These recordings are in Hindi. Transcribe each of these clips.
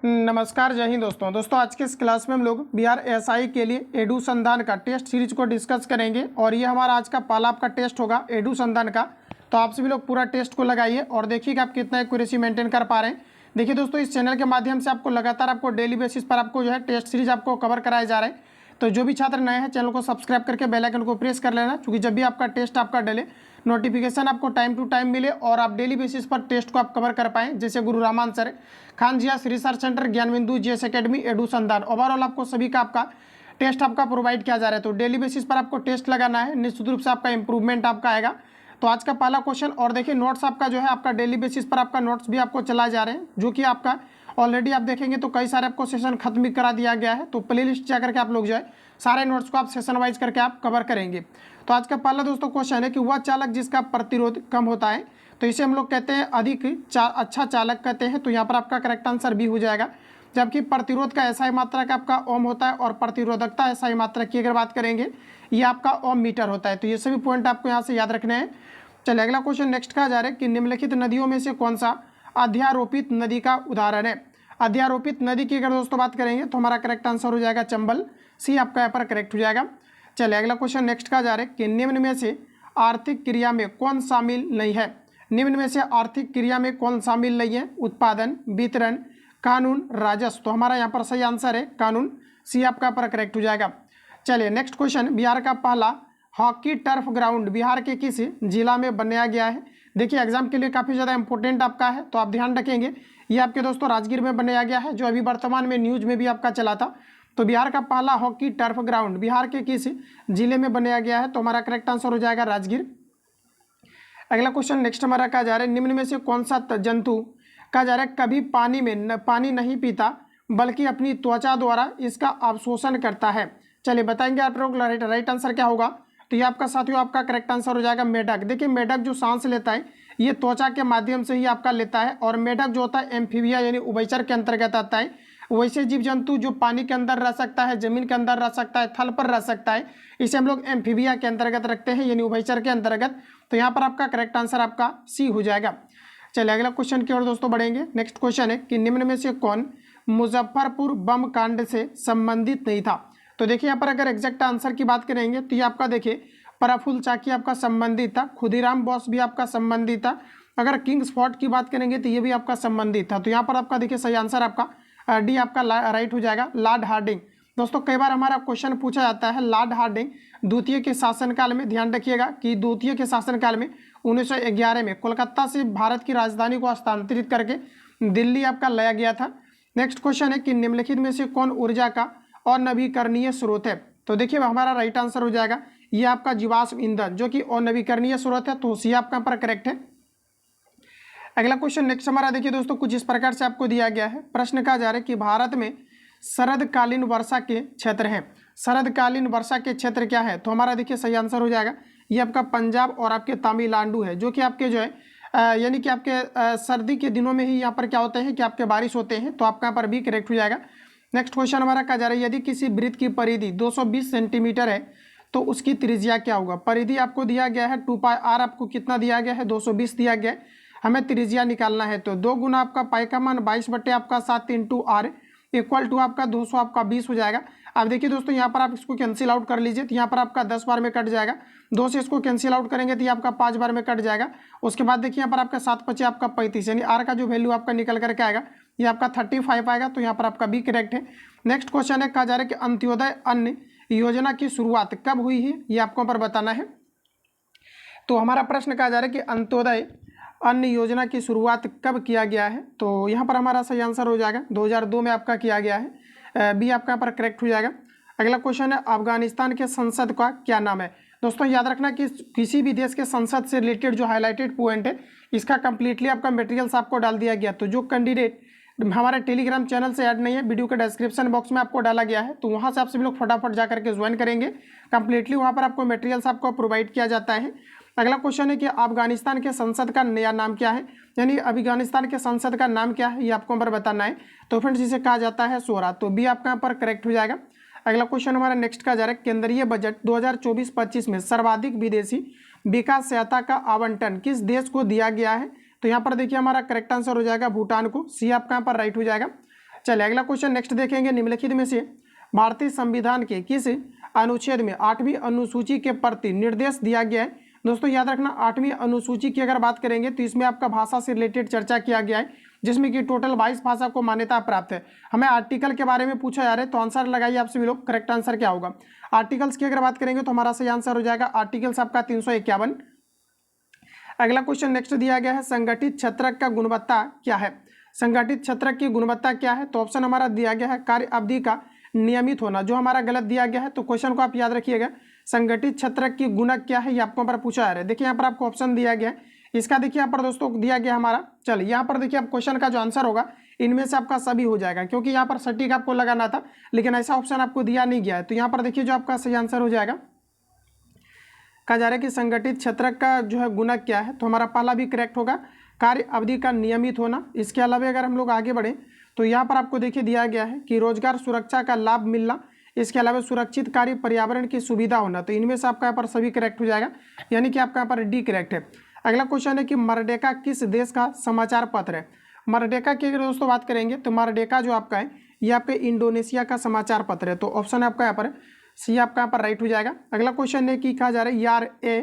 नमस्कार, जय हिंद दोस्तों। आज के इस क्लास में हम लोग बिहार एसआई के लिए एडुसंधान का टेस्ट सीरीज को डिस्कस करेंगे और ये हमारा आज का पहला आपका टेस्ट होगा एडुसंधान का। तो आप सभी लोग पूरा टेस्ट को लगाइए और देखिए कि आप कितना एक्यूरेसी मेंटेन कर पा रहे हैं। देखिए दोस्तों, इस चैनल के माध्यम से आपको लगातार आपको डेली बेसिस पर आपको जो है टेस्ट सीरीज आपको कवर कराए जा रहे हैं। तो जो भी छात्र नए हैं चैनल को सब्सक्राइब करके बेल आइकन को प्रेस कर लेना, क्योंकि जब भी आपका टेस्ट आपका डले नोटिफिकेशन आपको टाइम टू टाइम मिले और आप डेली बेसिस पर टेस्ट को आप कवर कर पाएं। जैसे गुरु रामान सर, खान जिया research centre, Gyanbindu, GS academy, Edusandhan, overall आपको सभी का आपका टेस्ट आपका प्रोवाइड किया जा रहा है। तो डेली बेसिस पर आपको टेस्ट लगाना है, निश्चित रूप से आपका इंप्रूवमेंट आपका आएगा। तो आज का पहला क्वेश्चन, और देखिए नोट्स आपका जो है आपका डेली बेसिस पर आपका नोट्स भी आपको चलाए जा रहे हैं, जो कि आपका ऑलरेडी आप देखेंगे तो कई सारे आपको सेशन खत्म भी करा दिया गया है। तो प्ले लिस्ट जाकर के आप लोग जो है सारे नोट्स को आप सेशन वाइज करके आप कवर करेंगे। तो आज का पहला दोस्तों क्वेश्चन है कि वह चालक जिसका प्रतिरोध कम होता है, तो इसे हम लोग कहते हैं अधिक अच्छा चालक कहते हैं। तो यहाँ पर आपका करेक्ट आंसर बी हो जाएगा। जबकि प्रतिरोध का एसआई मात्रा का आपका ओम होता है और प्रतिरोधकता एसआई मात्रा की अगर बात करेंगे ये आपका ओम मीटर होता है। तो ये सभी पॉइंट आपको यहाँ से याद रखने हैं। चलिए अगला क्वेश्चन नेक्स्ट कहा जा रहा है कि निम्नलिखित नदियों में से कौन सा अध्यारोपित नदी का उदाहरण है। अध्यारोपित नदी की अगर दोस्तों बात करेंगे तो हमारा करेक्ट आंसर हो जाएगा चंबल, सी आपका यहाँ पर करेक्ट हो जाएगा। चलिए अगला क्वेश्चन नेक्स्ट कहा जा रहा है कि निम्न में से आर्थिक क्रिया में कौन शामिल नहीं है। निम्न में से आर्थिक क्रिया में कौन शामिल नहीं है। उत्पादन, वितरण, कानून, राजस्व। तो हमारा यहाँ पर सही आंसर है कानून, सी आपका पर करेक्ट हो जाएगा। चलिए नेक्स्ट क्वेश्चन, बिहार का पहला हॉकी टर्फ ग्राउंड बिहार के किस जिला में बनाया गया है। देखिए एग्जाम के लिए काफ़ी ज़्यादा इंपॉर्टेंट आपका है, तो आप ध्यान रखेंगे। ये आपके दोस्तों राजगीर में बनाया गया है, जो अभी वर्तमान में न्यूज में भी आपका चला था। तो बिहार का पहला हॉकी टर्फ ग्राउंड बिहार के किस जिले में बनाया गया है। तो हमारा करेक्ट आंसर हो जाएगा राजगीर। अगला क्वेश्चन नेक्स्ट हमारा कहा जा रहा है निम्न में से कौन सा जंतु कहा जा रहा है कभी पानी नहीं पीता बल्कि अपनी त्वचा द्वारा इसका अवशोषण करता है। चलिए बताएंगे आप लोग राइट आंसर क्या होगा। तो ये आपका साथियों आपका करेक्ट आंसर हो जाएगा मेढक। देखिए मेढक जो सांस लेता है ये त्वचा के माध्यम से ही आपका लेता है, और मेढक जो होता है एम्फीबिया यानी उभयचर के अंतर्गत आता है। वैसे जीव जंतु जो पानी के अंदर रह सकता है, जमीन के अंदर रह सकता है, थल पर रह सकता है, इसे हम लोग एम्फीबिया के अंतर्गत रखते हैं यानी उभयचर के अंतर्गत। तो यहाँ पर आपका करेक्ट आंसर आपका सी हो जाएगा। चलिए अगला क्वेश्चन की ओर दोस्तों बढ़ेंगे। नेक्स्ट क्वेश्चन है कि निम्न में से कौन मुजफ्फरपुर बम कांड से संबंधित नहीं था। तो देखिए यहाँ पर अगर एग्जैक्ट आंसर की बात करेंगे तो ये आपका देखिए प्रफुल्ल चाकी आपका संबंधित था, खुदीराम बोस भी आपका संबंधित था। अगर किंग्स फोर्ट की बात करेंगे तो ये भी आपका संबंधित था। तो यहाँ पर आपका देखिए सही आंसर आपका डी आपका राइट हो जाएगा, लॉर्ड हार्डिंग। दोस्तों कई बार हमारा क्वेश्चन पूछा जाता है लॉर्ड हार्डिंग द्वितीय के शासनकाल में, ध्यान रखिएगा कि द्वितीय के शासनकाल में 1911 में कोलकाता से भारत की राजधानी को हस्तांतरित करके दिल्ली आपका लाया गया था। नेक्स्ट क्वेश्चन है कि निम्नलिखित में से कौन ऊर्जा का अनवीकरणीय स्रोत है। तो देखिए हमारा राइट आंसर हो जाएगा ये आपका जीवाश्म ईंधन, जो कि अनवीकरणीय स्रोत है। तो सी आपका पर करेक्ट है। अगला क्वेश्चन नेक्स्ट हमारा देखिए दोस्तों कुछ इस प्रकार से आपको दिया गया है। प्रश्न कहा जा रहा है कि भारत में शरदकालीन वर्षा के क्षेत्र हैं। शरदकालीन वर्षा के क्षेत्र क्या है। तो हमारा देखिए सही आंसर हो जाएगा ये आपका पंजाब और आपके तमिलनाडु है, जो कि आपके जो है यानी कि आपके सर्दी के दिनों में ही यहाँ पर क्या होते हैं कि आपके बारिश होते हैं। तो आपका यहाँ पर भी करेक्ट हो जाएगा। नेक्स्ट क्वेश्चन हमारा कहा जा रहा है यदि किसी वृत्त की परिधि 220 सेंटीमीटर है तो उसकी त्रिज्या क्या होगा। परिधि आपको दिया गया है 2πr, आपको कितना दिया गया है 220 दिया गया है, हमें त्रिज्या निकालना है। तो 2 गुना आपका पाई का मान 22 बटे आपका 7 इंटू r इक्वल टू आपका 200 आपका 20 हो जाएगा। अब देखिए दोस्तों यहाँ पर आप इसको कैंसिल आउट कर लीजिए, तो यहाँ पर आपका 10 बार में कट जाएगा। 2 से इसको कैंसिल आउट करेंगे तो ये आपका 5 बार में कट जाएगा। उसके बाद देखिए यहाँ पर आपका 7 5 आपका 35 यानी r का जो वैल्यू आपका निकल करके आएगा ये आपका 35 आएगा। तो यहाँ पर आपका भी करेक्ट है। नेक्स्ट क्वेश्चन है कहा जा रहा है कि अंत्योदय अन्न योजना की शुरुआत कब हुई है, ये आपको पर बताना है। तो हमारा प्रश्न कहा जा रहा है कि अंत्योदय अन्न योजना की शुरुआत कब किया गया है। तो यहाँ पर हमारा सही आंसर हो जाएगा 2002 में आपका किया गया है, बी आपका यहाँ पर करेक्ट हो जाएगा। अगला क्वेश्चन है अफगानिस्तान के संसद का क्या नाम है। दोस्तों याद रखना कि किसी भी देश के संसद से रिलेटेड जो हाईलाइटेड पॉइंट है इसका कंप्लीटली आपका मटेरियल्स आपको डाल दिया गया। तो जो कैंडिडेट हमारे टेलीग्राम चैनल से ऐड नहीं है, वीडियो के डिस्क्रिप्शन बॉक्स में आपको डाला गया है, तो वहाँ से आप सभी लोग फटाफट जा करके ज्वाइन करेंगे। कंप्लीटली वहाँ पर आपको मटेरियल्स आपको प्रोवाइड किया जाता है। अगला क्वेश्चन है कि अफगानिस्तान के संसद का नया नाम क्या है, यानी अफगानिस्तान के संसद का नाम क्या है ये आपको पर बताना है। तो फ्रेंड्स इसे कहा जाता है शोरा। तो बी आपका यहाँ पर करेक्ट हो जाएगा। अगला क्वेश्चन हमारा नेक्स्ट कहा जा रहा है केंद्रीय बजट 2024-25 में सर्वाधिक विदेशी विकास सहायता का आवंटन किस देश को दिया गया है। तो यहाँ पर देखिए हमारा करेक्ट आंसर हो जाएगा भूटान को, सी आपका यहाँ पर राइट हो जाएगा। चलिए अगला क्वेश्चन नेक्स्ट देखेंगे। निम्नलिखित में से भारतीय संविधान के किस अनुच्छेद में 8वीं अनुसूची के प्रति निर्देश दिया गया है? दोस्तों याद रखना 8वीं अनुसूची की अगर बात करेंगे तो इसमें आपका भाषा से रिलेटेड चर्चा किया गया है, जिसमें कि टोटल 22 भाषा को मान्यता प्राप्त है। हमें आर्टिकल के बारे में पूछा जा रहा है, तो आंसर लगाइए आप सभी लोग। करेक्ट आंसर क्या होगा? आर्टिकल्स की अगर बात करेंगे तो हमारा सही आंसर हो जाएगा आर्टिकल्स आपका 351। अगला क्वेश्चन नेक्स्ट दिया गया है, संगठित छत्रक का गुणवत्ता क्या है? संगठित छत्रक की गुणवत्ता क्या है? तो ऑप्शन हमारा दिया गया है कार्य अवधि का नियमित होना, जो हमारा गलत दिया गया है। तो क्वेश्चन को आप याद रखिएगा, संगठित छत्रक की गुणक क्या है, ये आपको पर पूछा जा रहा है। देखिए यहाँ पर आपको ऑप्शन दिया गया है, इसका देखिए यहाँ पर दोस्तों दिया गया हमारा। चलिए यहाँ पर देखिए आप क्वेश्चन का जो आंसर होगा इनमें से आपका सभी हो जाएगा, क्योंकि यहाँ पर सटीक आपको लगाना था, लेकिन ऐसा ऑप्शन आपको दिया नहीं गया है। तो यहाँ पर देखिए जो आपका सही आंसर हो जाएगा, कहा जा रहा है कि संगठित छत्रक का जो है गुणक क्या है, तो हमारा पहला भी करेक्ट होगा, कार्य अवधि का नियमित होना। इसके अलावा अगर हम लोग आगे बढ़े तो यहाँ पर आपको देखिए दिया गया है कि रोजगार सुरक्षा का लाभ मिलना, इसके अलावा सुरक्षित कार्य पर्यावरण की सुविधा होना। तो इनमें से आपका यहाँ पर सभी करेक्ट हो जाएगा, यानी कि आपका यहाँ पर डी करेक्ट है। अगला क्वेश्चन है कि मरडेका किस देश का समाचार पत्र है? मरडेका की अगर दोस्तों बात करेंगे तो मरडेका जो आपका है ये आपके इंडोनेशिया का समाचार पत्र है। तो ऑप्शन आपका यहाँ पर सी आपका यहाँ पर राइट हो जाएगा। अगला क्वेश्चन है कि कहा जा रहा है यार ए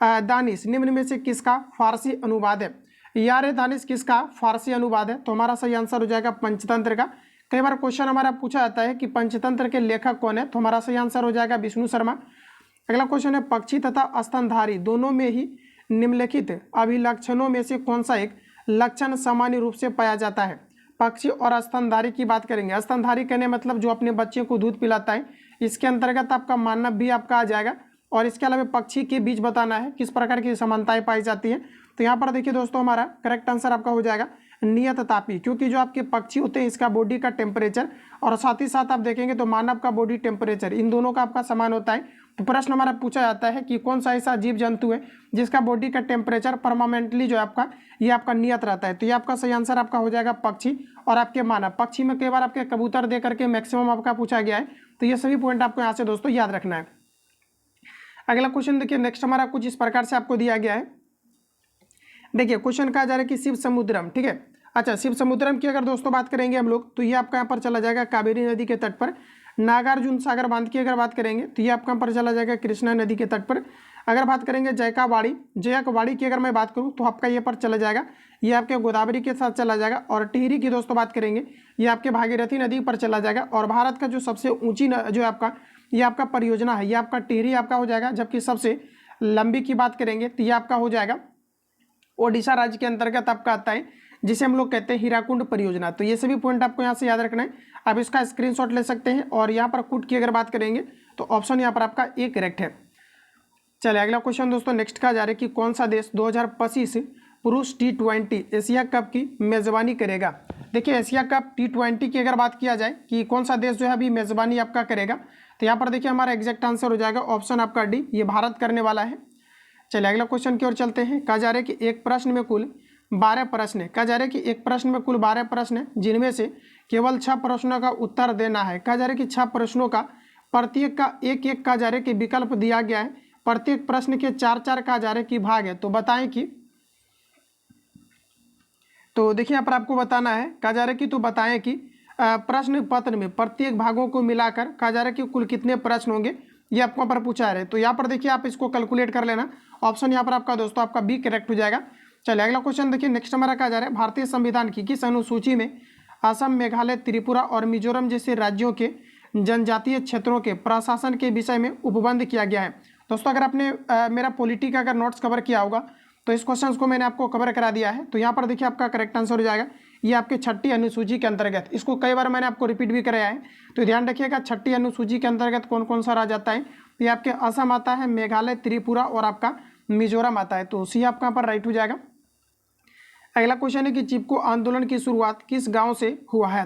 दानिश निम्न में से किसका फारसी अनुवाद है? यार ए दानिश किसका फारसी अनुवाद है? तो हमारा सही आंसर हो जाएगा पंचतंत्र का। कई बार क्वेश्चन हमारा पूछा जाता है कि पंचतंत्र के लेखक कौन है, तो हमारा सही आंसर हो जाएगा विष्णु शर्मा। अगला क्वेश्चन है पक्षी तथा स्तनधारी दोनों में ही निम्नलिखित अभिलक्षणों में से कौन सा एक लक्षण सामान्य रूप से पाया जाता है? पक्षी और स्तनधारी की बात करेंगे। स्तनधारी कहने मतलब जो अपने बच्चे को दूध पिलाता है, इसके अंतर्गत आपका मानव भी आपका आ जाएगा। और इसके अलावा पक्षी के बीच बताना है किस प्रकार की समानताएं पाई जाती हैं। तो यहाँ पर देखिए दोस्तों हमारा करेक्ट आंसर आपका हो जाएगा नियत तापी, क्योंकि जो आपके पक्षी होते हैं इसका बॉडी का टेम्परेचर और साथ ही साथ आप देखेंगे तो मानव का बॉडी टेम्परेचर इन दोनों का आपका समान होता है। तो प्रश्न हमारा पूछा जाता है कि कौन सा ऐसा जीव जंतु है जिसका बॉडी का टेम्परेचर परमानेंटली जो आपका ये आपका नियत रहता है। तो ये आपका सही आंसर आपका हो जाएगा पक्षी और आपके मानव। पक्षी में कई बार आपके कबूतर दे करके मैक्सिमम आपका पूछा गया है। तो ये सभी पॉइंट आपको यहाँ से दोस्तों याद रखना है। अगला क्वेश्चन देखिए नेक्स्ट हमारा कुछ इस प्रकार से आपको दिया गया है। देखिए क्वेश्चन कहा जा रहा है कि शिव समुद्रम, ठीक है। अच्छा, शिव समुद्रम की अगर दोस्तों बात करेंगे हम लोग तो ये आपका यहाँ पर चला जाएगा कावेरी नदी के तट पर। नागार्जुन सागर बांध की अगर बात करेंगे तो ये आपका यहाँ पर चला जाएगा कृष्णा नदी के तट पर। अगर बात करेंगे जयकवाड़ी की अगर मैं बात करूँ तो आपका ये पर चला जाएगा, ये आपके गोदावरी के साथ चला जाएगा। और टिहरी की दोस्तों बात करेंगे ये आपके भागीरथी नदी पर चला जाएगा। और भारत का जो सबसे ऊंची जो आपका ये आपका परियोजना है ये आपका टिहरी आपका हो जाएगा। जबकि सबसे लंबी की बात करेंगे तो ये आपका हो जाएगा ओडिशा राज्य के अंतर्गत आपका आता है, जिसे हम लोग कहते हैं हीराकुंड परियोजना। तो ये सभी पॉइंट आपको यहाँ से याद रखना है। आप इसका स्क्रीनशॉट ले सकते हैं। और यहाँ पर कुट की अगर बात करेंगे तो ऑप्शन यहाँ पर आपका ए करेक्ट है। चलिए अगला क्वेश्चन दोस्तों नेक्स्ट कहा जा रहा है कि कौन सा देश 2025 पुरुष T20 एशिया कप की मेजबानी करेगा? देखिए एशिया कप T20 की अगर बात किया जाए कि कौन सा देश जो है अभी मेजबानी आपका करेगा, तो यहाँ पर देखिए हमारा एग्जैक्ट आंसर हो जाएगा ऑप्शन आपका डी, ये भारत करने वाला है। चलिए अगला क्वेश्चन की ओर चलते हैं। कहा जा रहा है कि एक प्रश्न में कुल 12 प्रश्न है। कहा जा रहा है कि एक प्रश्न में कुल 12 प्रश्न है, जिनमें से केवल 6 प्रश्नों का उत्तर देना है। कहा जा रहा है कि 6 प्रश्नों का प्रत्येक का एक कहा जा रहा है कि विकल्प दिया गया है। प्रत्येक प्रश्न के 4 कहा जा रहा है कि भाग है। तो बताएं कि, तो देखिए यहाँ पर आपको बताना है, कहा जा रहा है कि तो बताएं कि प्रश्न पत्र में प्रत्येक भागों को मिलाकर कहा जा रहा है कि कुल कितने प्रश्न होंगे, ये आपको पर पूछा है। तो यहाँ पर देखिए आप इसको कैलकुलेट कर लेना। ऑप्शन यहाँ पर आपका दोस्तों आपका बी करेक्ट हो जाएगा। चलिए अगला क्वेश्चन देखिए नेक्स्ट हमारा कहा जा रहा है भारतीय संविधान की किस अनुसूची में असम, मेघालय, त्रिपुरा और मिजोरम जैसे राज्यों के जनजातीय क्षेत्रों के प्रशासन के विषय में उपबंध किया गया है? दोस्तों अगर आपने मेरा पॉलिटी का अगर नोट्स कवर किया होगा तो इस क्वेश्चन को मैंने आपको कवर करा दिया है। तो यहाँ पर देखिए आपका करेक्ट आंसर हो जाएगा ये आपके 6ठी अनुसूची के अंतर्गत। इसको कई बार मैंने आपको रिपीट भी कराया है, तो ध्यान रखिएगा 6ठी अनुसूची के अंतर्गत कौन कौन सा राज्य आता है। तो ये आपके असम आता है, मेघालय, त्रिपुरा और आपका मिजोरम आता है। तो सी आपका पर राइट हो जाएगा। अगला क्वेश्चन है कि चिपको आंदोलन की शुरुआत किस गांव से हुआ है?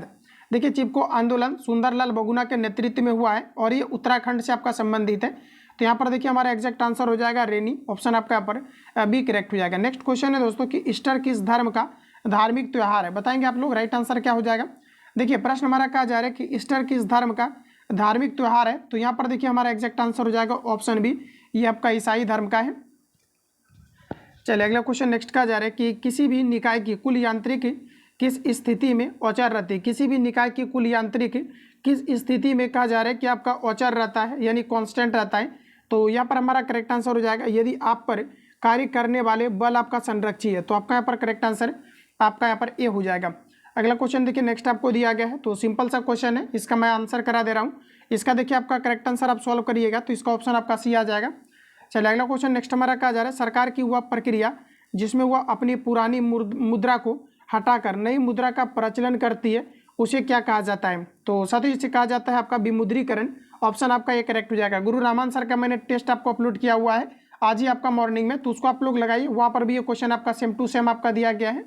देखिए चिपको आंदोलन सुंदरलाल बहुगुणा के नेतृत्व में हुआ है और ये उत्तराखंड से आपका संबंधित है। तो यहाँ पर देखिए हमारा एग्जैक्ट आंसर हो जाएगा रेनी, ऑप्शन आपका यहाँ पर बी करेक्ट हो जाएगा। नेक्स्ट क्वेश्चन है दोस्तों कि ईस्टर किस धर्म का धार्मिक त्यौहार है? बताएंगे आप लोग, राइट आंसर क्या हो जाएगा? देखिए प्रश्न हमारा कहा जा रहा है कि ईस्टर किस धर्म का धार्मिक त्यौहार है? तो यहाँ पर देखिए हमारा एग्जैक्ट आंसर हो जाएगा ऑप्शन बी, ये आपका ईसाई धर्म का है। चलिए अगला क्वेश्चन नेक्स्ट कहा जा रहा है कि किसी भी निकाय की कुल यांत्रिक किस स्थिति में अचर रहती है, किसी भी निकाय की कुल यांत्रिकी किस स्थिति में कहा जा रहा है कि आपका अचर रहता है यानी कांस्टेंट रहता है। तो यहाँ पर हमारा करेक्ट आंसर हो जाएगा यदि आप पर कार्य करने वाले बल आपका संरक्षी है, तो आपका यहाँ पर करेक्ट आंसर आपका यहाँ पर ए हो जाएगा। अगला क्वेश्चन देखिए नेक्स्ट आपको दिया गया है, तो सिंपल सा क्वेश्चन है, इसका मैं आंसर करा दे रहा हूँ। इसका देखिए आपका करेक्ट आंसर आप सॉल्व करिएगा तो इसका ऑप्शन आपका सी आ जाएगा। चलिए अगला क्वेश्चन नेक्स्ट हमारा कहा जा रहा है, सरकार की वह प्रक्रिया जिसमें वह अपनी पुरानी मुद्रा को हटाकर नई मुद्रा का प्रचलन करती है उसे क्या कहा जाता है। तो साथ ही इसे कहा जाता है आपका विमुद्रीकरण। ऑप्शन आपका ये करेक्ट हो जाएगा। गुरु रामान सर का मैंने टेस्ट आपको अपलोड किया हुआ है आज ही आपका मॉर्निंग में, तो उसको आप लोग लगाइए, वहाँ पर भी ये क्वेश्चन आपका सेम टू सेम आपका दिया गया है।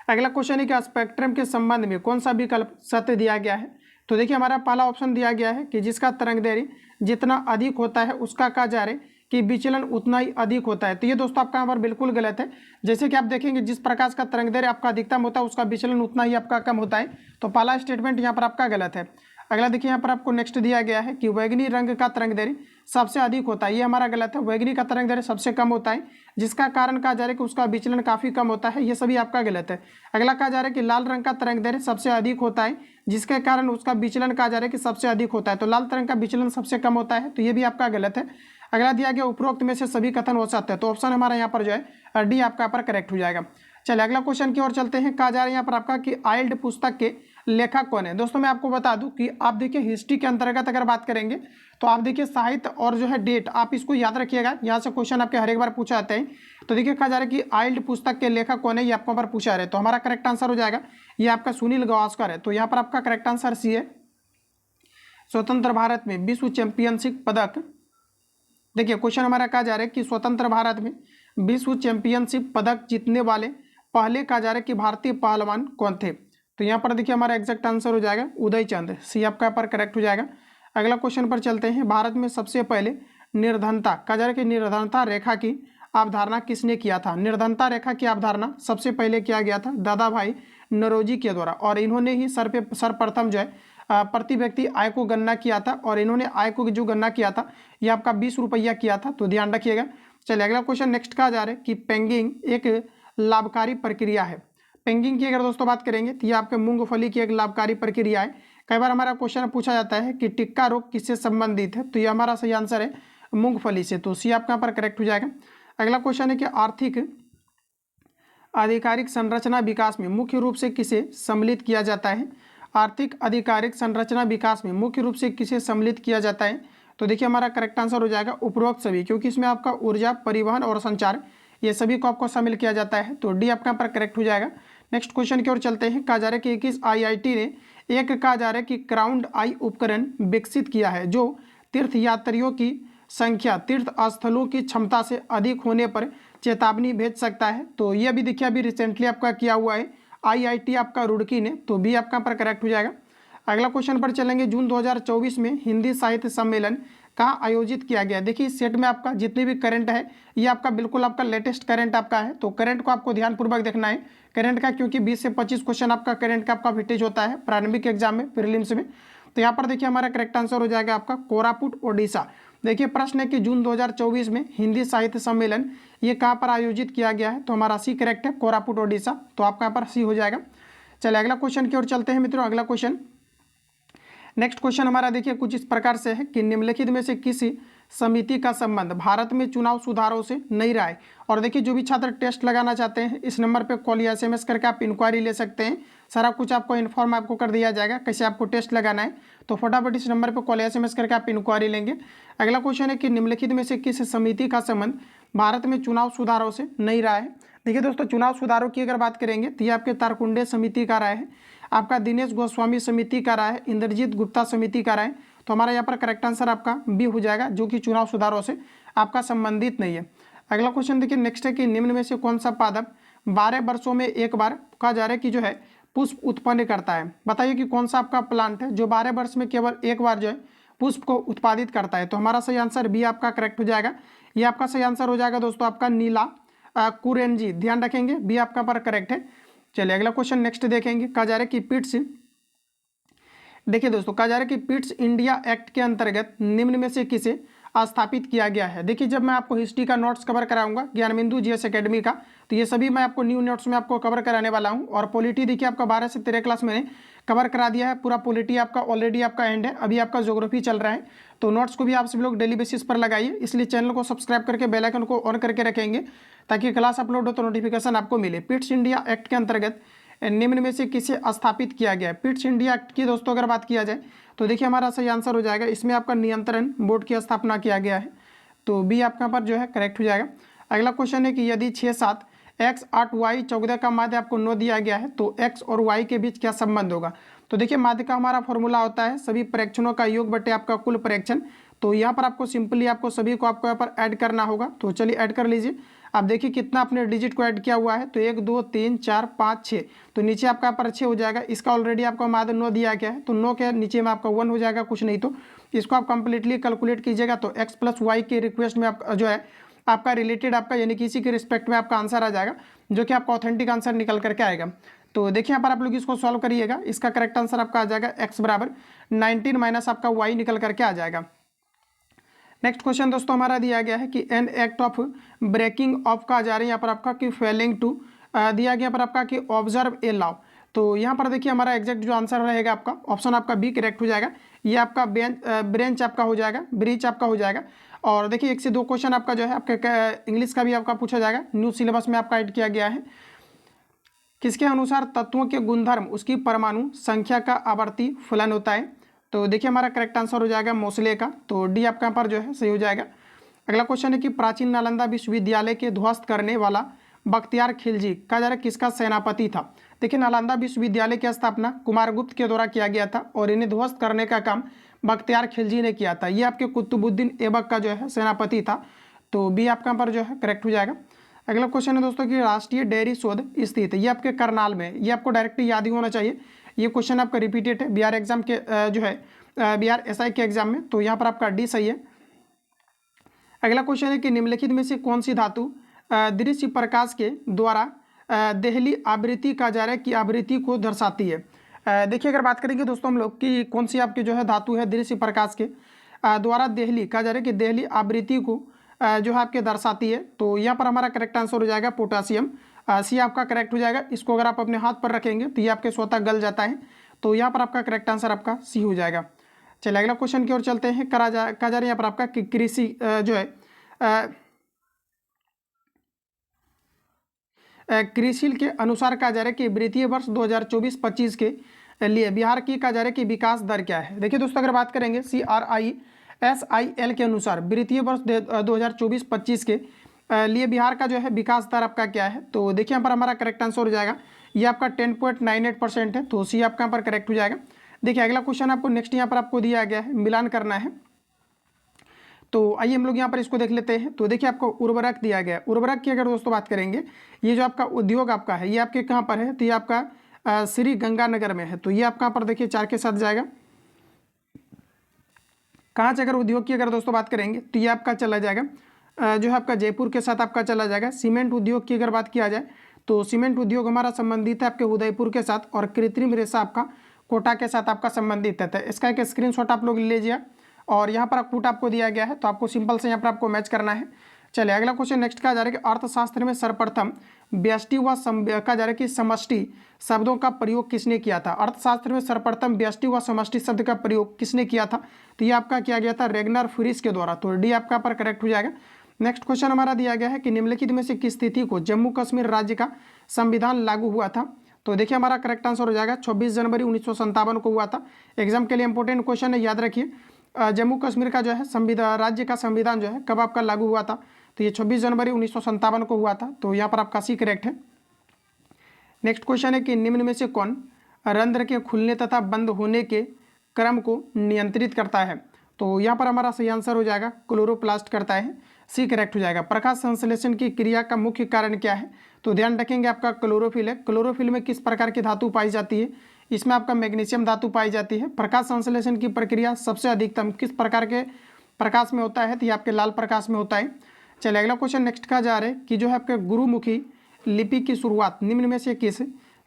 अगला क्वेश्चन है कि स्पेक्ट्रम के संबंध में कौन सा विकल्प सत्य दिया गया है। तो देखिए हमारा पहला ऑप्शन दिया गया है कि जिसका तरंगदैर्घ्य जितना अधिक होता है उसका कहा जा रहा है कि विचलन उतना ही अधिक होता है। तो ये दोस्तों आपका यहाँ पर बिल्कुल गलत है। जैसे कि आप देखेंगे जिस प्रकाश का तरंगदैर्घ्य आपका अधिकतम होता है उसका विचलन उतना ही आपका कम होता है। तो पहला स्टेटमेंट यहाँ पर आपका गलत है। अगला देखिए यहाँ पर आपको नेक्स्ट दिया गया है कि वैगनी रंग का तरंगदैर्घ्य सबसे अधिक होता है, ये हमारा गलत है। वैगनी का तरंगदैर्घ्य सबसे कम होता है, जिसका कारण कहा जा रहा है कि उसका विचलन काफ़ी कम होता है, ये सभी आपका गलत है। अगला कहा जा रहा है कि लाल रंग का तरंगदैर्घ्य सबसे अधिक होता है, जिसके कारण उसका विचलन कहा जा रहा है कि सबसे अधिक होता है, तो लाल तरंग का विचलन सबसे कम होता है, तो ये भी आपका गलत है। अगला दिया गया उपरोक्त में से सभी कथन हो सकते हैं, तो ऑप्शन हमारा यहाँ पर जो है डी आपका यहाँ पर करेक्ट हो जाएगा। चलिए अगला क्वेश्चन की ओर चलते हैं। कहा जा रहा है यहाँ पर आपका कि आइल्ड पुस्तक के लेखक कौन है। दोस्तों मैं आपको बता दूं कि आप देखिए हिस्ट्री के अंतर्गत अगर बात करेंगे तो आप देखिए साहित्य और जो है डेट आप इसको याद रखिएगा, यहाँ से क्वेश्चन आपके हर एक बार पूछा जाते हैं। तो देखिए कहा जा रहा है कि आइल्ड पुस्तक के लेखक कौन है, ये आपको पर पूछा रहे, तो हमारा करेक्ट आंसर हो जाएगा ये आपका सुनील गावस्कर है। तो यहाँ पर आपका करेक्ट आंसर सी है। स्वतंत्र भारत में विश्व चैंपियनशिप पदक, देखिए क्वेश्चन हमारा कहा जा रहा है कि स्वतंत्र भारत में विश्व चैंपियनशिप पदक जीतने वाले पहले कहा जा रहा है कि भारतीय पहलवान कौन थे। तो यहाँ पर देखिए हमारा एग्जैक्ट आंसर हो जाएगा उदय चंद, सी आपका यहाँ पर करेक्ट हो जाएगा। अगला क्वेश्चन पर चलते हैं। भारत में सबसे पहले निर्धनता, कहा जा रहा है कि निर्धनता रेखा की अवधारणा किसने किया था। निर्धनता रेखा की अवधारणा सबसे पहले किया गया था दादा भाई नौरोजी के द्वारा, और इन्होंने ही सर्वप्रथम जो है प्रति व्यक्ति आय को गणना किया था, और इन्होंने आय को जो गणना किया था ये आपका 20 रुपया किया था, तो ध्यान रखिएगा। चलिए अगला क्वेश्चन नेक्स्ट कहा जा रहा है कि पेंगिंग एक लाभकारी प्रक्रिया है। पेंगिंग की अगर दोस्तों बात करेंगे तो ये आपके मूंगफली की एक लाभकारी प्रक्रिया है। कई बार हमारा क्वेश्चन पूछा जाता है कि टिक्का रोग किससे संबंधित है, तो ये हमारा सही आंसर है मूंगफली से, तो सी आपका यहाँ पर करेक्ट हो जाएगा। अगला क्वेश्चन है कि आर्थिक आधिकारिक संरचना विकास में मुख्य रूप से किसे सम्मिलित किया जाता है। आर्थिक आधिकारिक संरचना विकास में मुख्य रूप से किसे सम्मिलित किया जाता है। तो देखिए हमारा करेक्ट आंसर हो जाएगा उपरोक्त सभी, क्योंकि इसमें आपका ऊर्जा, परिवहन और संचार ये सभी को आपको शामिल किया जाता है, तो डी आपका यहाँ पर करेक्ट हो जाएगा। नेक्स्ट क्वेश्चन की ओर चलते हैं। कहा जा रहा है कि किस आईआईटी ने एक कहा जा रहा है कि क्राउड आई उपकरण विकसित किया है जो तीर्थयात्रियों की संख्या तीर्थ स्थलों की क्षमता से अधिक होने पर चेतावनी भेज सकता है। तो ये अभी देखिए अभी रिसेंटली आपका किया हुआ है आईआईटी आपका रुड़की ने, तो बी आपका पर करेक्ट हो जाएगा। अगला क्वेश्चन पर चलेंगे। जून 2024 में हिंदी साहित्य सम्मेलन कहाँ आयोजित किया गया। देखिए इस सेट में आपका जितने भी करंट है ये आपका बिल्कुल आपका लेटेस्ट करंट आपका है, तो करंट को आपको ध्यानपूर्वक देखना है करंट का, क्योंकि 20 से 25 क्वेश्चन आपका करंट का आपका विटेज होता है प्रारंभिक एग्जाम में, प्रीलिम्स में। तो यहाँ पर देखिए हमारा करेक्ट आंसर हो जाएगा आपका कोरापुट ओडिशा। देखिए प्रश्न है कि जून 2024 में हिंदी साहित्य सम्मेलन ये कहाँ पर आयोजित किया गया है, तो हमारा सी करेक्ट है कोरापुट ओडिशा, तो आपका यहाँ पर सी हो जाएगा। चलिए अगला क्वेश्चन की ओर चलते हैं मित्रों। अगला क्वेश्चन नेक्स्ट क्वेश्चन हमारा देखिए कुछ इस प्रकार से है कि निम्नलिखित में से किसी समिति का संबंध भारत में चुनाव सुधारों से नहीं रहा है। और देखिए जो भी छात्र टेस्ट लगाना चाहते हैं इस नंबर पे कॉल या एसएमएस करके आप इंक्वायरी ले सकते हैं, सारा कुछ आपको इन्फॉर्म आपको कर दिया जाएगा कैसे आपको टेस्ट लगाना है, तो फटाफट इस नंबर पर कॉल या एसएमएस करके आप इंक्वायरी लेंगे। अगला क्वेश्चन है कि निम्नलिखित में से किस समिति का संबंध भारत में चुनाव सुधारों से नहीं रहा है। देखिए दोस्तों चुनाव सुधारों की अगर बात करेंगे तो ये आपके तारकुंडे समिति का राय है, आपका दिनेश गोस्वामी समिति का राय है, इंद्रजीत गुप्ता समिति का राय है, तो हमारा यहाँ पर करेक्ट आंसर आपका बी हो जाएगा जो कि चुनाव सुधारों से आपका संबंधित नहीं है। अगला क्वेश्चन देखिए नेक्स्ट है कि निम्न में से कौन सा पादप 12 वर्षों में एक बार कहा जा रहा है कि जो है पुष्प उत्पन्न करता है। बताइए कि कौन सा आपका प्लांट है जो 12 वर्ष में केवल एक बार जो है पुष्प को उत्पादित करता है, तो हमारा सही आंसर बी आपका करेक्ट हो जाएगा। ये आपका सही आंसर हो जाएगा दोस्तों आपका नीला कुरेंजी, ध्यान रखेंगे बी आपका पर करेक्ट है। चलिए अगला क्वेश्चन नेक्स्ट देखेंगे। कहा जा रहा है कि पिट्स, देखिए दोस्तों कहा जा रहा है कि पिट्स इंडिया एक्ट के अंतर्गत निम्न में से किसे स्थापित किया गया है। देखिए जब मैं आपको हिस्ट्री का नोट्स कवर कराऊंगा ज्ञानबिंदु जीएस एकेडमी का, तो ये सभी मैं आपको न्यू नोट्स में आपको कवर कराने वाला हूँ। और पॉलिटी देखिए आपका 12 से 13 क्लास मैंने कवर करा दिया है, पूरा पॉलिटी आपका ऑलरेडी आपका एंड है, अभी आपका ज्योग्राफी चल रहा है। तो नोट्स को भी आप सभी लोग डेली बेसिस पर लगाइए, इसलिए चैनल को सब्सक्राइब करके बेल आइकन को ऑन करके रखेंगे ताकि क्लास अपलोड हो तो नोटिफिकेशन आपको मिले। पिट्स इंडिया एक्ट के अंतर्गत निम्न में से किसे स्थापित किया गया है? पिट्स इंडिया एक्ट की दोस्तों अगर बात किया जाए तो देखिए हमारा सही आंसर हो जाएगा, इसमें आपका नियंत्रण बोर्ड की स्थापना किया गया है, तो बी आपका पर जो है करेक्ट हो जाएगा। अगला क्वेश्चन है कि यदि 6 7 x 8 y 14 का माध्य आपको 9 दिया गया है तो x और y के बीच क्या संबंध होगा? तो देखिए माध्य का हमारा फॉर्मूला होता है सभी परीक्षणों का योग बटे आपका कुल परीक्षण। तो यहाँ पर आपको सिंपली आपको सभी को आपको यहाँ पर ऐड करना होगा, तो चलिए ऐड कर लीजिए। आप देखिए कितना आपने डिजिट को ऐड किया हुआ है, तो 1 2 3 4 5 6, तो नीचे आपका यहाँ पर 6 हो जाएगा। इसका ऑलरेडी आपका माध्य 9 दिया गया है, तो 9 के नीचे में आपका 1 हो जाएगा, कुछ नहीं तो इसको आप कंप्लीटली कैलकुलेट कीजिएगा तो x + y के रिक्वेस्ट में आप जो है आपका रिलेटेड आपका यानी कि इसी के रिस्पेक्ट में आपका आंसर आ जाएगा, जो कि आपका ऑथेंटिक आंसर निकल करके आएगा। तो देखिए यहाँ पर आप लोग इसको सॉल्व करिएगा, इसका करेक्ट आंसर आपका आ जाएगा x बराबर 19 माइनस आपका y निकल करके आ जाएगा। नेक्स्ट क्वेश्चन दोस्तों हमारा दिया गया है कि an act of breaking off का जा रहा है यहाँ पर आपका कि फेलिंग टू दिया गया पर आपका कि ऑब्जर्व ए लॉ। तो यहाँ पर देखिए हमारा एग्जैक्ट जो आंसर रहेगा आपका ऑप्शन आपका बी करेक्ट हो जाएगा। ये आपका ब्रेंच आपका हो जाएगा, ब्रीच आपका हो जाएगा। और देखिए 1 से 2 क्वेश्चन आपका जो है आपका इंग्लिश का भी आपका पूछा जाएगा, न्यू सिलेबस में आपका ऐड किया गया है। किसके अनुसार तत्वों के गुणधर्म उसकी परमाणु संख्या का आवर्ती फलन होता है? तो देखिए हमारा करेक्ट आंसर हो जाएगा मोस्ले का, तो डी आपका यहाँ पर जो है सही हो जाएगा। अगला क्वेश्चन है कि प्राचीन नालंदा विश्वविद्यालय के ध्वस्त करने वाला बख्तियार खिलजी का जरा किसका सेनापति था? देखिए नालंदा विश्वविद्यालय की स्थापना कुमारगुप्त के द्वारा किया गया था और इन्हें ध्वस्त करने का काम बख्तियार खिलजी ने किया था। ये आपके कुतुबुद्दीन ऐबक का जो है सेनापति था, तो बी आपका पर जो है करेक्ट हो जाएगा। अगला क्वेश्चन है दोस्तों कि राष्ट्रीय डेयरी शोध स्थित है, ये आपके करनाल में, ये आपको डायरेक्टली याद ही होना चाहिए। ये क्वेश्चन आपका रिपीटेड है बिहार एग्जाम के जो है बिहार एसआई के एग्जाम में, तो यहाँ पर आपका डी सही है। अगला क्वेश्चन है कि निम्नलिखित में से कौन सी धातु दृश्य प्रकाश के द्वारा देहली आवृत्ति का जा रहा है कि आवृत्ति को दर्शाती है? देखिए अगर बात करेंगे दोस्तों हम लोग कि कौन सी आपकी जो है धातु है दृश्य प्रकाश के द्वारा देहली का जा रहा है कि देहली आवृत्ति को जो है आपके दर्शाती है, तो यहाँ पर हमारा करेक्ट आंसर हो जाएगा पोटासियम, सी आपका करेक्ट हो जाएगा। इसको अगर आप अपने हाथ पर रखेंगे तो ये आपके स्वतः गल जाता है, तो यहाँ पर आपका करेक्ट आंसर आपका सी हो जाएगा। चलिए अगला क्वेश्चन की ओर चलते हैं। कहा जा रहा है यहाँ पर आपका कि कृषि जो है कृषि के अनुसार कहा जा रहा है कि वित्तीय वर्ष 2024-25 के लिए बिहार की कहा जा रहा है कि विकास दर क्या है? देखिए दोस्तों अगर बात करेंगे CRISIL के अनुसार वित्तीय वर्ष 2024-25 के लिए बिहार का जो है विकास दर आपका क्या है? तो देखिए यहाँ पर हमारा करेक्ट आंसर हो जाएगा, ये आपका 10.98% है, तो सी आपका यहाँ पर करेक्ट हो जाएगा। देखिए अगला क्वेश्चन आपको नेक्स्ट यहाँ पर आपको दिया गया है, मिलान करना है, तो आइए हम लोग यहाँ पर इसको देख लेते हैं। तो देखिए आपको उर्वरक दिया गया है, उर्वरक की अगर दोस्तों बात करेंगे ये जो आपका उद्योग आपका है ये आपके कहाँ पर है? तो ये आपका श्री गंगानगर में है, तो ये आपका पर देखिए 4 के साथ जाएगा। कहाँ से अगर उद्योग की अगर दोस्तों बात करेंगे तो ये आपका चला जाएगा जो है आपका जयपुर के साथ आपका चला जाएगा। सीमेंट उद्योग की अगर बात किया जाए तो सीमेंट उद्योग हमारा संबंधित है आपके उदयपुर के साथ, और कृत्रिम रेशा आपका कोटा के साथ आपका संबंधित है। इसका एक स्क्रीनशॉट आप लोग ले लीजिए, और यहाँ पर कोटा आपको दिया गया है, तो आपको सिंपल से यहाँ पर आपको मैच करना है। चलिए अगला क्वेश्चन नेक्स्ट का जा रहा है कि अर्थशास्त्र में सर्वप्रथम व्यष्टि व का जा रहा है कि समष्टि शब्दों का प्रयोग किसने किया था? अर्थशास्त्र में सर्वप्रथम व्यष्टि व समष्टि शब्द का प्रयोग किसने किया था? तो ये आपका किया गया था रेगनर फ्रिश के द्वारा, तो डी आपका पर करेक्ट हो जाएगा। नेक्स्ट क्वेश्चन हमारा दिया गया है कि निम्नलिखित में से किस तिथि को जम्मू कश्मीर राज्य का संविधान लागू हुआ था? तो देखिए हमारा करेक्ट आंसर हो जाएगा 26 जनवरी 1957 को हुआ था। एग्जाम के लिए इंपॉर्टेंट क्वेश्चन है, याद रखिए। जम्मू कश्मीर का जो है संविधान राज्य का संविधान जो है कब आपका लागू हुआ था? तो ये 26 जनवरी 1957 को हुआ था, तो यहाँ पर आपका सी करेक्ट है। नेक्स्ट क्वेश्चन है कि निम्न में से कौन रंध्र के खुलने तथा बंद होने के क्रम को नियंत्रित करता है? तो यहाँ पर हमारा सही आंसर हो जाएगा क्लोरोप्लास्ट करता है, सी करेक्ट हो जाएगा। प्रकाश संश्लेषण की क्रिया का मुख्य कारण क्या है? तो ध्यान रखेंगे आपका क्लोरोफिल है। क्लोरोफिल में किस प्रकार की धातु पाई जाती है? इसमें आपका मैग्नीशियम धातु पाई जाती है। प्रकाश संश्लेषण की प्रक्रिया सबसे अधिकतम किस प्रकार के प्रकाश में होता है? तो ये आपके लाल प्रकाश में होता है। चलिए अगला क्वेश्चन नेक्स्ट का जा रहा है कि जो है आपके गुरुमुखी लिपि की शुरुआत निम्न में से किस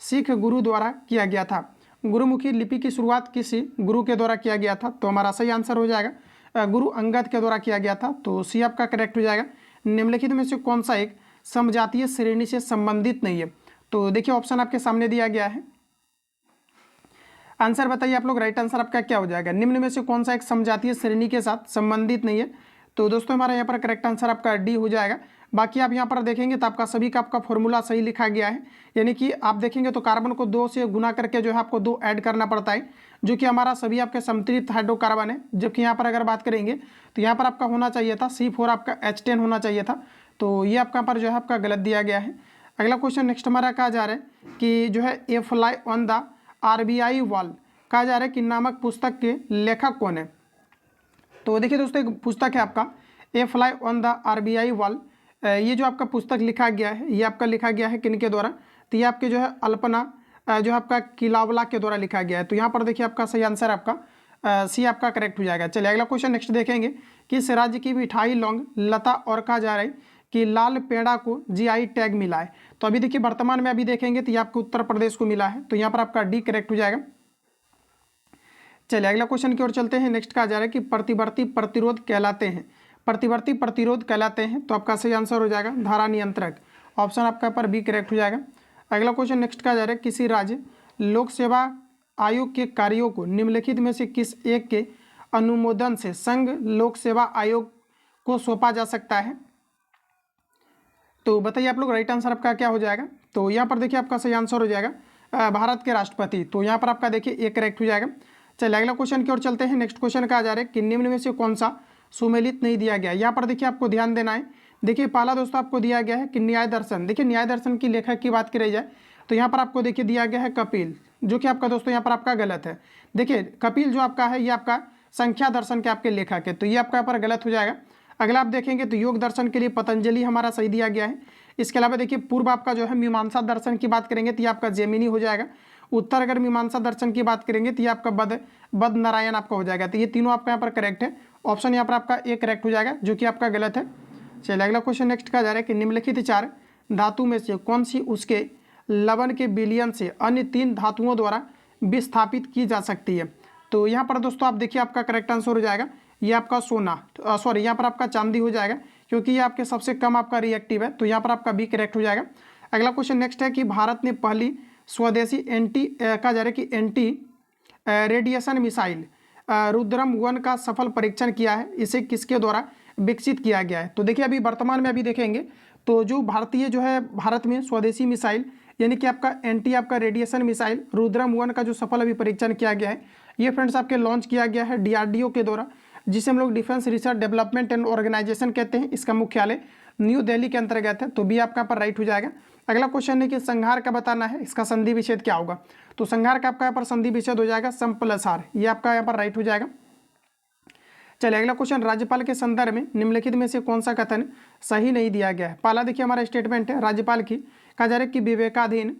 सिख गुरु द्वारा किया गया था? गुरुमुखी लिपि की शुरुआत किस गुरु के द्वारा किया गया था? तो हमारा सही आंसर हो जाएगा गुरु अंगद के द्वारा किया गया था, तो सी आपका करेक्ट हो जाएगा। निम्नलिखित में से कौन सा एक समजातीय श्रेणी से संबंधित नहीं है। तो देखिए ऑप्शन आपके सामने दिया गया है। आंसर बताइए आप लोग, राइट आंसर आपका क्या हो जाएगा? निम्न में से कौन सा एक समजातीय श्रेणी के साथ संबंधित नहीं है? तो दोस्तों हमारा यहाँ पर करेक्ट आंसर आपका डी हो जाएगा। बाकी आप यहाँ पर देखेंगे तो आपका सभी का आपका फॉर्मूला सही लिखा गया है, यानी कि आप देखेंगे तो कार्बन को 2 से गुना करके जो है आपको 2 ऐड करना पड़ता है, जो कि हमारा सभी आपके समतृप्त हाइड्रोकार्बन है। जबकि यहाँ पर अगर बात करेंगे तो यहाँ पर आपका होना चाहिए था C4 आपका H10 होना चाहिए था। तो ये आपका पर जो है आपका गलत दिया गया है। अगला क्वेश्चन नेक्स्ट हमारा कहा जा रहा है कि जो है a fly on the RBI wall कहा जा रहा है कि नामक पुस्तक के लेखक कौन है? तो देखिए दोस्तों एक पुस्तक है आपका a fly on the RBI wall. ये जो आपका पुस्तक लिखा गया है ये आपका लिखा गया है किनके द्वारा? तो ये आपके जो है अल्पना जो आपका किलावला के द्वारा लिखा गया है। तो यहाँ पर देखिए आपका सही आंसर आपका सी आपका करेक्ट हो जाएगा। चलिए अगला क्वेश्चन नेक्स्ट देखेंगे कि इस राज्य की मिठाई लौंग लता और कहा जा रहा है कि लाल पेड़ा को GI टैग मिला है। तो अभी देखिए वर्तमान में अभी देखेंगे तो ये आपको उत्तर प्रदेश को मिला है। तो यहाँ पर आपका डी करेक्ट हो जाएगा। चलिए अगला क्वेश्चन की ओर चलते हैं। नेक्स्ट कहा जा रहा है कि प्रतिवर्ती प्रतिरोध कहलाते हैं, प्रतिवर्ती प्रतिरोध कहलाते हैं। तो आपका सही आंसर हो जाएगा धारा नियंत्रक। ऑप्शन आपका पर बी करेक्ट हो जाएगा। अगला क्वेश्चन नेक्स्ट कहा जा रहा है किसी राज्य लोक सेवा आयोग के कार्यों को निम्नलिखित में से किस एक के अनुमोदन से संघ लोक सेवा आयोग को सौंपा जा सकता है? तो बताइए आप लोग, राइट आंसर आपका क्या हो जाएगा? तो यहाँ पर देखिए आपका सही आंसर हो जाएगा भारत के राष्ट्रपति। तो यहाँ पर आपका देखिए ए करेक्ट हो जाएगा। चलिए अगला क्वेश्चन की ओर चलते हैं। नेक्स्ट क्वेश्चन कहा जा रहा है कि निम्न में से कौन सा सुमेलित नहीं दिया गया? यहाँ पर देखिए आपको ध्यान देना है। देखिए पहला दोस्तों आपको दिया गया है कि न्याय दर्शन। देखिए न्याय दर्शन की लेखक की बात करी जाए तो यहाँ पर आपको देखिए दिया गया है कपिल, जो कि आपका दोस्तों यहाँ पर आपका गलत है। देखिए कपिल जो आपका है ये आपका संख्या दर्शन के आपके लेखक है, तो ये आपका यहाँ पर गलत हो जाएगा। अगला आप देखेंगे तो योग दर्शन के लिए पतंजलि हमारा सही दिया गया है। इसके अलावा देखिए पूर्व आपका जो है मीमांसा दर्शन की बात करेंगे तो ये आपका जेमिनी हो जाएगा। उत्तर अगर मीमांसा दर्शन की बात करेंगे तो ये आपका बद नारायण आपका हो जाएगा। तो ये तीनों आपका यहाँ पर करेक्ट है। ऑप्शन यहाँ पर आपका ए करेक्ट हो जाएगा, जो कि आपका गलत है। चलिए अगला क्वेश्चन नेक्स्ट कहा जा रहा है कि निम्नलिखित 4 धातु में से कौन सी उसके लवण के विलयन से अन्य 3 धातुओं द्वारा विस्थापित की जा सकती है? तो यहाँ पर दोस्तों आप देखिए आपका करेक्ट आंसर हो जाएगा ये आपका सोना, सॉरी यहाँ पर आपका चांदी हो जाएगा, क्योंकि ये आपके सबसे कम आपका रिएक्टिव है। तो यहाँ पर आपका बी करेक्ट हो जाएगा। अगला क्वेश्चन नेक्स्ट है कि भारत ने पहली स्वदेशी एंटी कहा जा रहा है कि एंटी रेडिएशन मिसाइल रुद्रम 1 का सफल परीक्षण किया है, इसे किसके द्वारा विकसित किया गया है? तो देखिए अभी वर्तमान में अभी देखेंगे तो जो भारतीय जो है भारत में स्वदेशी मिसाइल यानी कि आपका एंटी आपका रेडिएशन मिसाइल रुद्रम 1 का जो सफल अभी परीक्षण किया गया है, ये फ्रेंड्स आपके लॉन्च किया गया है DRDO के द्वारा, जिसे हम लोग defence research development and organisation कहते हैं। इसका मुख्यालय न्यू दिल्ली के अंतर्गत है। तो बी आपका पर राइट हो जाएगा। अगला क्वेश्चन है कि संहार का बताना है, इसका संधि विच्छेद क्या होगा? तो संहार का आपका यहाँ पर संधि विच्छेद हो जाएगा सम+हार, ये आपका यहाँ पर राइट हो जाएगा। चलिए अगला क्वेश्चन, राज्यपाल के संदर्भ में निम्नलिखित में से कौन सा कथन सही नहीं दिया गया है? पहला देखिए हमारा स्टेटमेंट है राज्यपाल की, कहा जा रहा है कि विवेकाधीन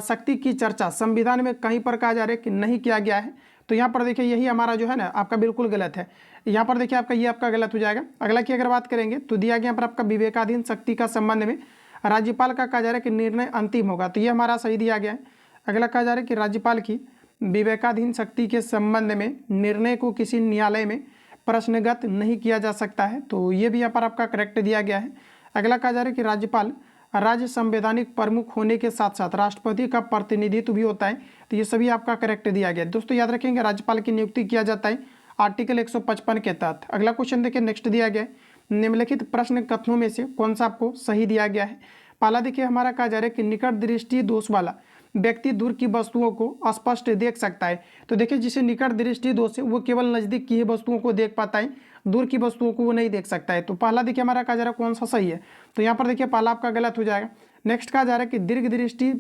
शक्ति की चर्चा संविधान में कहीं पर कहा जा रहा है कि नहीं किया गया है। तो यहाँ पर देखिए यही हमारा जो है ना आपका बिल्कुल गलत है। यहाँ पर देखिए आपका ये आपका गलत हो जाएगा। अगला की अगर बात करेंगे तो दिया गया यहाँ पर आपका विवेकाधीन शक्ति का संबंध में राज्यपाल का कहा जा रहा है कि निर्णय अंतिम होगा, तो ये हमारा सही दिया गया है। अगला कहा जा रहा है कि राज्यपाल की विवेकाधीन शक्ति के संबंध में निर्णय को किसी न्यायालय में प्रश्नगत नहीं किया जा सकता है, तो ये भी यहाँ पर आपका करेक्ट दिया गया है। अगला कहा जा रहा है कि राज्यपाल राज्य संवैधानिक प्रमुख होने के साथ साथ राष्ट्रपति का प्रतिनिधित्व भी होता है, तो ये सभी आपका करेक्ट दिया गया है। दोस्तों याद रखेंगे राज्यपाल की नियुक्ति किया जाता है आर्टिकल 155 के तहत। अगला क्वेश्चन देखिए नेक्स्ट दिया गया है, निम्नलिखित प्रश्न कथनों में से कौन सा आपको सही दिया गया है? पहला देखिए हमारा कहा जा रहा है कि निकट दृष्टि दोष वाला व्यक्ति दूर की वस्तुओं को स्पष्ट देख सकता है। तो देखिए जिसे निकट दृष्टि दोष है वो केवल नजदीक की ही वस्तुओं को देख पाता है, दूर की वस्तुओं को वो नहीं देख सकता है। तो पहला देखिए हमारा कहा जा रहा है कौन सा सही है? तो यहाँ पर देखिए पहला आपका गलत हो जाएगा। नेक्स्ट कहा जा रहा है कि दीर्घ दृष्टि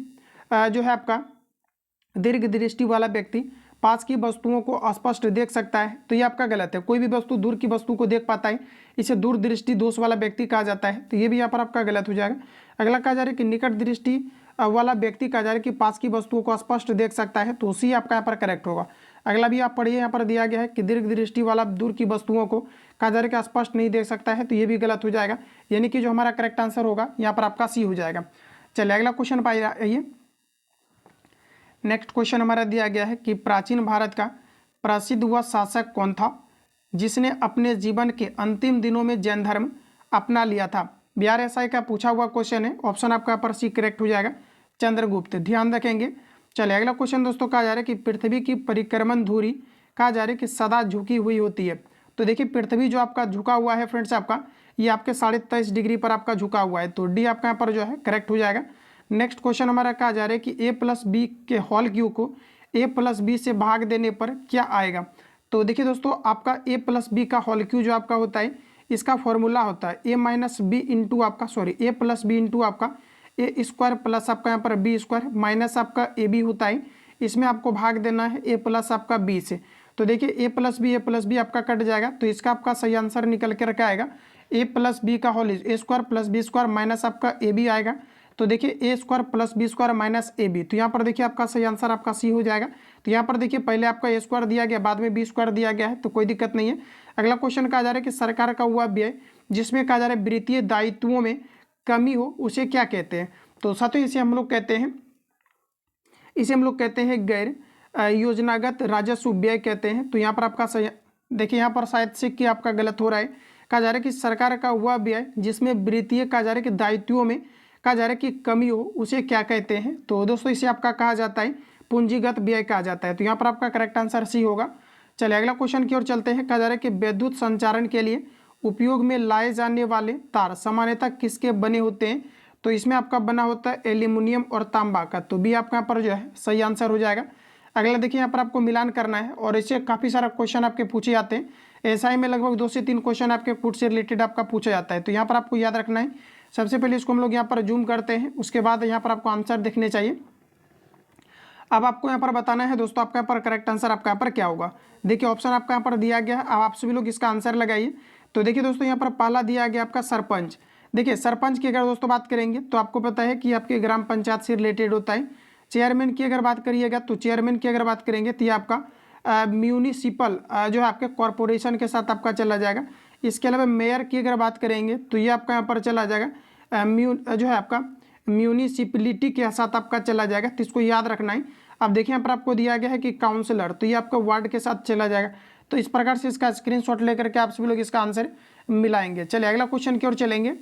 जो है आपका दीर्घ दृष्टि वाला व्यक्ति पास की वस्तुओं को स्पष्ट देख सकता है, तो ये आपका गलत है। कोई भी वस्तु दूर की वस्तु को देख पाता है, इसे दूर दृष्टि दोष वाला व्यक्ति कहा जाता है, तो ये भी यहाँ पर आपका गलत हो जाएगा। अगला कहा जा रहा है कि निकट दृष्टि वाला व्यक्ति कहा जा रहा है कि पास की वस्तुओं को स्पष्ट देख सकता है, तो उसी आपका यहाँ पर करेक्ट होगा। अगला भी आप पढ़िए, यहाँ पर दिया गया है कि दीर्घ दृष्टि वाला दूर की वस्तुओं को कहा जा रहा है कि स्पष्ट नहीं देख सकता है, तो ये भी गलत हो जाएगा। यानी कि जो हमारा करेक्ट आंसर होगा यहाँ पर आपका सी हो जाएगा। चलिए अगला क्वेश्चन पाइए। नेक्स्ट क्वेश्चन हमारा दिया गया है कि प्राचीन भारत का प्रसिद्ध वह शासक कौन था जिसने अपने जीवन के अंतिम दिनों में जैन धर्म अपना लिया था? बिहार एसआई का पूछा हुआ क्वेश्चन है, ऑप्शन आपका यहाँ पर सी करेक्ट हो जाएगा, चंद्रगुप्त, ध्यान रखेंगे। चलिए अगला क्वेश्चन दोस्तों कहा जा रहा है कि पृथ्वी की परिक्रमण धुरी कहा जा रहा है कि सदा झुकी हुई होती है। तो देखिए पृथ्वी जो आपका झुका हुआ है फ्रेंड्स, आपका ये आपके 23.5 डिग्री पर आपका झुका हुआ है, तो डी आपका यहाँ पर जो है करेक्ट हो जाएगा। नेक्स्ट क्वेश्चन हमारा कहा जा रहा है कि ए प्लस बी के होल क्यूब को ए प्लस बी से भाग देने पर क्या आएगा। तो देखिए दोस्तों आपका ए प्लस बी का होल क्यूब जो आपका होता है, इसका फॉर्मूला होता है ए माइनस बी इंटू आपका ए प्लस बी इंटू आपका ए स्क्वायर प्लस आपका यहाँ पर बी स्क्वायर माइनस आपका ए बी होता है, इसमें आपको भाग देना है ए प्लस आपका बी से। तो देखिए ए प्लस बी आपका कट जाएगा, तो इसका आपका सही आंसर निकल कर क्या आएगा, ए प्लस बी का whole A square plus B square minus आपका ए बी आएगा। तो देखिए A square plus B square minus A B, तो यहाँ पर देखिए आपका सही आंसर आपका सी हो जाएगा। तो यहाँ पर देखिए पहले आपका ए स्क्वायर दिया गया, बाद में बी स्क्वायर दिया गया है, तो कोई दिक्कत नहीं है। अगला क्वेश्चन कहा जा रहा है कि सरकार का हुआ व्यय जिसमें कहा जा रहा है वित्तीय दायित्वों में कमी हो उसे क्या कहते हैं। तो साथियों इसे हम लोग कहते हैं गैर योजनागत राजस्व व्यय कहते हैं। तो यहाँ पर आपका सही, देखिए यहाँ पर शायद से कि आपका गलत हो रहा है, कहा जा रहा है कि सरकार का हुआ व्यय जिसमें वित्तीय कहा जा रहा है कि दायित्वों में कहा जा रहा है कि कमी हो उसे क्या कहते हैं। तो दोस्तों इसे आपका कहा जाता है पूंजीगत व्यय कहा जाता है। तो यहाँ पर आपका करेक्ट आंसर सी होगा। चलिए अगला क्वेश्चन की ओर चलते हैं। कहा जा रहा है कि विद्युत संचारण के लिए उपयोग में लाए जाने वाले तार सामान्यतः किसके बने होते हैं। तो इसमें आपका बना होता है एल्यूमिनियम और तांबा का, तो बी आपका यहाँ पर जो है सही आंसर हो जाएगा। अगला देखिए यहाँ पर आपको मिलान करना है और इससे काफ़ी सारा क्वेश्चन आपके पूछे जाते हैं। एसआई में लगभग 2 से 3 क्वेश्चन आपके फूड से रिलेटेड आपका पूछा जाता है। तो यहाँ पर आपको याद रखना है, सबसे पहले इसको हम लोग यहाँ पर जूम करते हैं, उसके बाद यहाँ पर आपको आंसर दिखने चाहिए। अब आपको यहाँ पर बताना है दोस्तों आपका यहाँ पर करेक्ट आंसर आपका यहाँ पर क्या होगा। देखिए ऑप्शन आपका यहाँ पर दिया गया है, अब आप सभी लोग इसका आंसर लगाइए। तो देखिए दोस्तों यहाँ पर पहला दिया गया आपका सरपंच। देखिए सरपंच की अगर दोस्तों बात करेंगे तो आपको पता है कि आपके ग्राम पंचायत से रिलेटेड होता है। चेयरमैन की अगर बात करिएगा तो चेयरमैन की अगर बात करेंगे तो ये आपका म्यूनिसिपल जो है आपके कॉरपोरेशन के साथ आपका चला जाएगा। इसके अलावा मेयर की अगर बात करेंगे तो ये आपका यहाँ पर चला जाएगा जो है आपका म्यूनिसिपलिटी के साथ आपका चला जाएगा, तो इसको याद रखना है। अब देखिए यहाँ पर आपको दिया गया है कि काउंसलर, तो ये आपका वार्ड के साथ चला जाएगा। तो इस प्रकार से इसका स्क्रीनशॉट लेकर के आप सभी लोग इसका आंसर मिलाएंगे। चलिए अगला क्वेश्चन की ओर चलेंगे।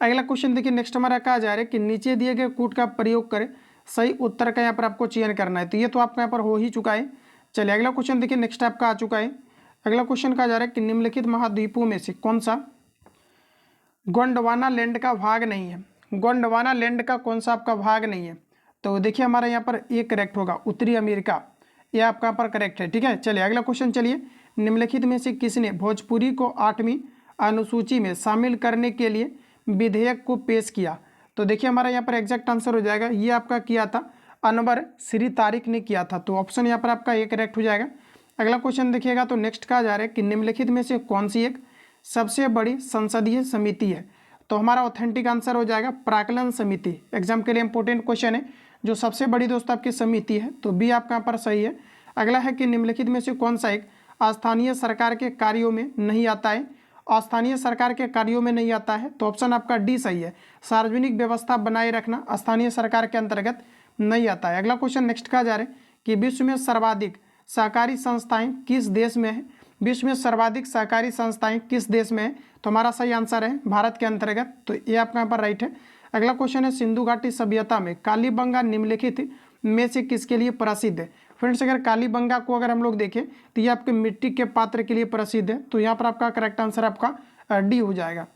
अगला क्वेश्चन देखिए नेक्स्ट हमारा कहा जा रहा है कि नीचे दिए गए कूट का प्रयोग करें, सही उत्तर का यहाँ पर आपको चयन करना है। तो ये तो आपका यहाँ पर हो ही चुका है। चलिए अगला क्वेश्चन देखिए नेक्स्ट आपका आ चुका है। अगला क्वेश्चन कहा जा रहा है कि निम्नलिखित महाद्वीपों में से कौन सा गोंडवाना लैंड का भाग नहीं है। गोंडवाना लैंड का कौन सा आपका भाग नहीं है। तो देखिए हमारा यहाँ पर ये करेक्ट होगा, उत्तरी अमेरिका, ये आपका पर करेक्ट है। ठीक है, चलिए अगला क्वेश्चन। चलिए निम्नलिखित में से किसने भोजपुरी को 8वीं अनुसूची में शामिल करने के लिए विधेयक को पेश किया। तो देखिए हमारा यहाँ पर एग्जैक्ट आंसर हो जाएगा, ये आपका किया था अनवर श्री तारिक ने किया था। तो ऑप्शन यहाँ पर आपका ये करेक्ट हो जाएगा। अगला क्वेश्चन देखिएगा तो नेक्स्ट कहा जा रहा है कि निम्नलिखित में से कौन सी एक सबसे बड़ी संसदीय समिति है। तो हमारा ऑथेंटिक आंसर हो जाएगा प्राक्कलन समिति। एग्जाम के लिए इंपॉर्टेंट क्वेश्चन है, जो सबसे बड़ी दोस्त आपकी समिति है, तो बी आपका यहाँ पर सही है। अगला है कि निम्नलिखित में से कौन सा एक स्थानीय सरकार के कार्यों में नहीं आता है। स्थानीय सरकार के कार्यों में नहीं आता है, तो ऑप्शन आपका डी सही है, सार्वजनिक व्यवस्था बनाए रखना स्थानीय सरकार के अंतर्गत नहीं आता है। अगला क्वेश्चन नेक्स्ट कहा जा रहा है कि विश्व में सर्वाधिक सहकारी संस्थाएं किस देश में है। विश्व में सर्वाधिक सहकारी संस्थाएं किस देश में है। तो हमारा सही आंसर है भारत के अंतर्गत, तो ये आपका यहाँ पर राइट है। अगला क्वेश्चन है सिंधु घाटी सभ्यता में कालीबंगा निम्नलिखित में से किसके लिए प्रसिद्ध है। फ्रेंड्स अगर कालीबंगा को अगर हम लोग देखें तो ये आपके मिट्टी के पात्र के लिए प्रसिद्ध है, तो यहाँ पर आपका करेक्ट आंसर आपका डी हो जाएगा।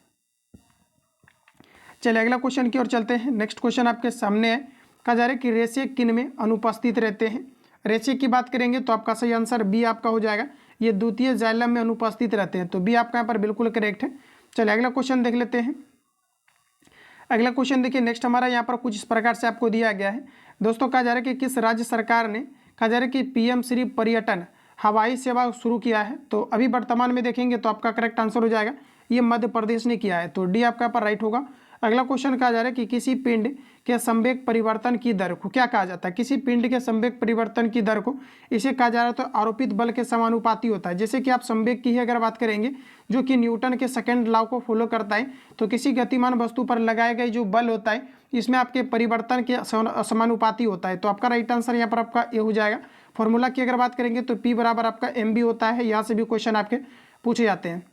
चलिए अगला क्वेश्चन की ओर चलते हैं। नेक्स्ट क्वेश्चन आपके सामने है, कहा जा रहा है कि रेशे किन में अनुपस्थित रहते हैं। रेशे की बात करेंगे तो आपका सही आंसर बी आपका हो जाएगा, ये द्वितीय जाइलम में अनुपस्थित रहते हैं, तो बी आपका यहाँ पर बिल्कुल करेक्ट है। चलिए अगला क्वेश्चन देख लेते हैं। अगला क्वेश्चन देखिए नेक्स्ट हमारा यहाँ पर कुछ इस प्रकार से आपको दिया गया है। दोस्तों कहा जा रहा है कि किस राज्य सरकार ने कहा जा रहा है कि पीएम श्री पर्यटन हवाई सेवा शुरू किया है। तो अभी वर्तमान में देखेंगे तो आपका करेक्ट आंसर हो जाएगा, ये मध्य प्रदेश ने किया है, तो डी आपका पर राइट होगा। अगला क्वेश्चन कहा जा रहा है कि किसी पिंड के संवेग परिवर्तन की दर को क्या कहा जाता है। किसी पिंड के संवेग परिवर्तन की दर को इसे कहा जा रहा है तो आरोपित बल के समानुपाती होता है। जैसे कि आप संवेग की ही अगर बात करेंगे जो कि न्यूटन के सेकंड लॉ को फॉलो करता है, तो किसी गतिमान वस्तु पर लगाए गए जो बल होता है इसमें आपके परिवर्तन के समानुपाती होता है। तो आपका राइट आंसर यहाँ पर आपका ये हो जाएगा। फॉर्मूला की अगर बात करेंगे तो P बराबर आपका mb होता है, यहाँ से भी क्वेश्चन आपके पूछे जाते हैं।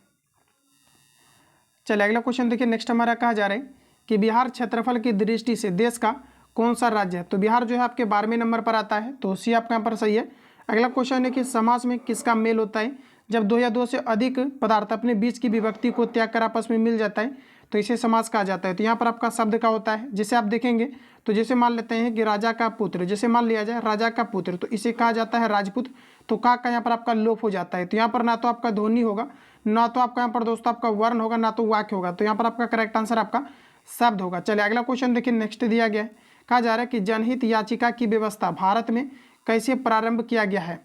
चलिए अगला क्वेश्चन देखिए। नेक्स्ट हमारा कहा जा रहा है कि बिहार क्षेत्रफल की दृष्टि से देश का कौन सा राज्य है। तो बिहार जो है आपके 12वें नंबर पर आता है, तो सी आपका यहाँ पर सही है। अगला क्वेश्चन है कि समास में किसका मेल होता है। जब दो या दो से अधिक पदार्थ अपने बीच की विभक्ति को त्याग कर आपस में मिल जाता है तो इसे समास कहा जाता है। तो यहाँ पर आपका शब्द का होता है, जिसे आप देखेंगे तो जैसे मान लेते हैं कि राजा का पुत्र, जैसे मान लिया जाए राजा का पुत्र, तो इसे कहा जाता है राजपूत। तो का यहाँ पर आपका लोप हो जाता है। तो यहाँ पर ना तो आपका ध्वनि होगा, ना तो आपका यहाँ पर दोस्तों आपका वर्ण होगा, ना तो वाक्य होगा। तो यहाँ पर आपका करेक्ट आंसर आपका शब्द होगा। चलिए अगला क्वेश्चन देखिए। नेक्स्ट दिया गया है, कहा जा रहा है कि जनहित याचिका की व्यवस्था भारत में कैसे प्रारंभ किया गया है।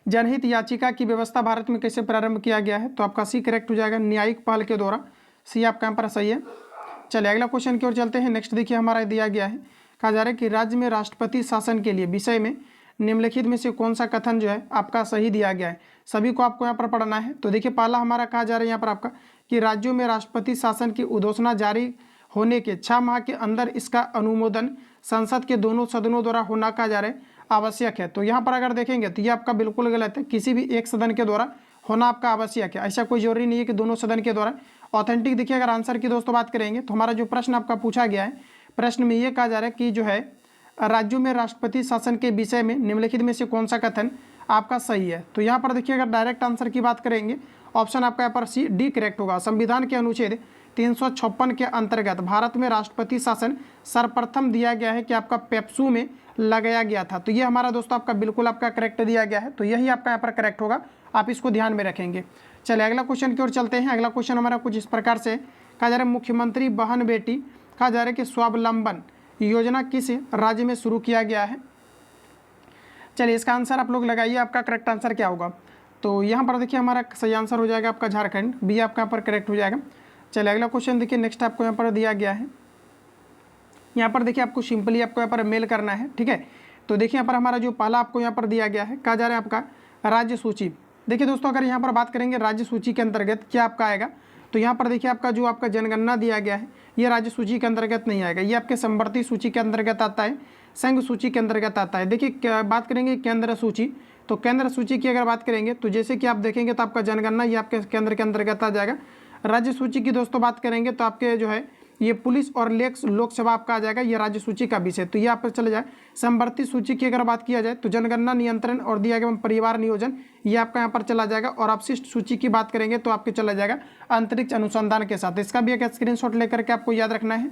जनहित याचिका की व्यवस्था भारत में कैसे प्रारंभ किया गया है। तो आपका सी करेक्ट हो जाएगा, न्यायिक पहल के द्वारा। सी आपका यहाँ पर सही है। चलिए अगला क्वेश्चन की ओर चलते हैं। नेक्स्ट देखिए हमारा दिया गया है, कहा जा रहा है कि राज्य में राष्ट्रपति शासन के लिए विषय में निम्नलिखित में से कौन सा कथन जो है आपका सही दिया गया है। सभी को आपको यहाँ पर पढ़ना है। तो देखिए पहला हमारा कहा जा रहा है यहाँ पर आपका कि राज्यों में राष्ट्रपति शासन की उद्घोषणा जारी होने के 6 माह के अंदर इसका अनुमोदन संसद के दोनों सदनों द्वारा होना कहा जा रहा है आवश्यक है। तो यहाँ पर अगर देखेंगे तो ये आपका बिल्कुल गलत है। किसी भी एक सदन के द्वारा होना आपका आवश्यक है, ऐसा कोई जरूरी नहीं है कि दोनों सदन के द्वारा। ऑथेंटिक देखिए अगर आंसर की दोस्तों बात करेंगे तो हमारा जो प्रश्न आपका पूछा गया है, प्रश्न में ये कहा जा रहा है कि जो है राज्यों में राष्ट्रपति शासन के विषय में निम्नलिखित में से कौन सा कथन आपका सही है। तो यहाँ पर देखिए अगर डायरेक्ट आंसर की बात करेंगे, ऑप्शन आपका यहाँ पर सी डी करेक्ट होगा। संविधान के अनुच्छेद 356 के अंतर्गत भारत में राष्ट्रपति शासन सर्वप्रथम दिया गया है कि आपका पेप्सू में लगाया गया था। तो ये हमारा दोस्तों आपका बिल्कुल आपका करेक्ट दिया गया है। तो यही आपका यहाँ पर करेक्ट होगा, आप इसको ध्यान में रखेंगे। चलिए अगला क्वेश्चन की ओर चलते हैं। अगला क्वेश्चन हमारा कुछ इस प्रकार से कहा जा रहा है, मुख्यमंत्री बहन बेटी कहा जा रहा है कि स्वावलंबन योजना किस राज्य में शुरू किया गया है। चलिए इसका आंसर आप लोग लगाइए, आपका करेक्ट आंसर क्या होगा। तो यहाँ पर देखिए हमारा सही आंसर हो जाएगा आपका झारखंड, बी आपका यहाँ पर करेक्ट हो जाएगा। चलिए अगला क्वेश्चन देखिए। नेक्स्ट आपको यहाँ पर दिया गया है, यहाँ पर देखिए आपको सिंपली आपको यहाँ पर मेल करना है, ठीक है। तो देखिए यहाँ पर हमारा जो पहला आपको यहाँ पर दिया गया है, कहा जा रहा है आपका राज्य सूची। देखिए दोस्तों अगर यहाँ पर बात करेंगे राज्य सूची के अंतर्गत क्या आपका आएगा, तो यहाँ पर देखिए आपका जो आपका जनगणना दिया गया है ये राज्य सूची के अंतर्गत नहीं आएगा, ये आपके समवर्ती सूची के अंतर्गत आता है, संघ सूची के अंतर्गत आता है। देखिए बात करेंगे केंद्र सूची, तो केंद्र सूची की अगर बात करेंगे तो जैसे कि आप देखेंगे तो आपका जनगणना ये आपके केंद्र के अंतर्गत आ जाएगा। राज्य सूची की दोस्तों बात करेंगे तो आपके जो है ये पुलिस और लोकसभा आपका आ जाएगा, ये राज्य सूची का विषय। तो ये आप पर चले जाए। समवर्ती सूची की अगर बात किया जाए तो जनगणना, नियंत्रण और दिया गया परिवार नियोजन, ये आपका यहाँ पर चला जाएगा। और अपशिष्ट सूची की बात करेंगे तो आपके चला जाएगा अंतरिक्ष अनुसंधान के साथ। इसका भी एक स्क्रीनशॉट लेकर के आपको याद रखना है।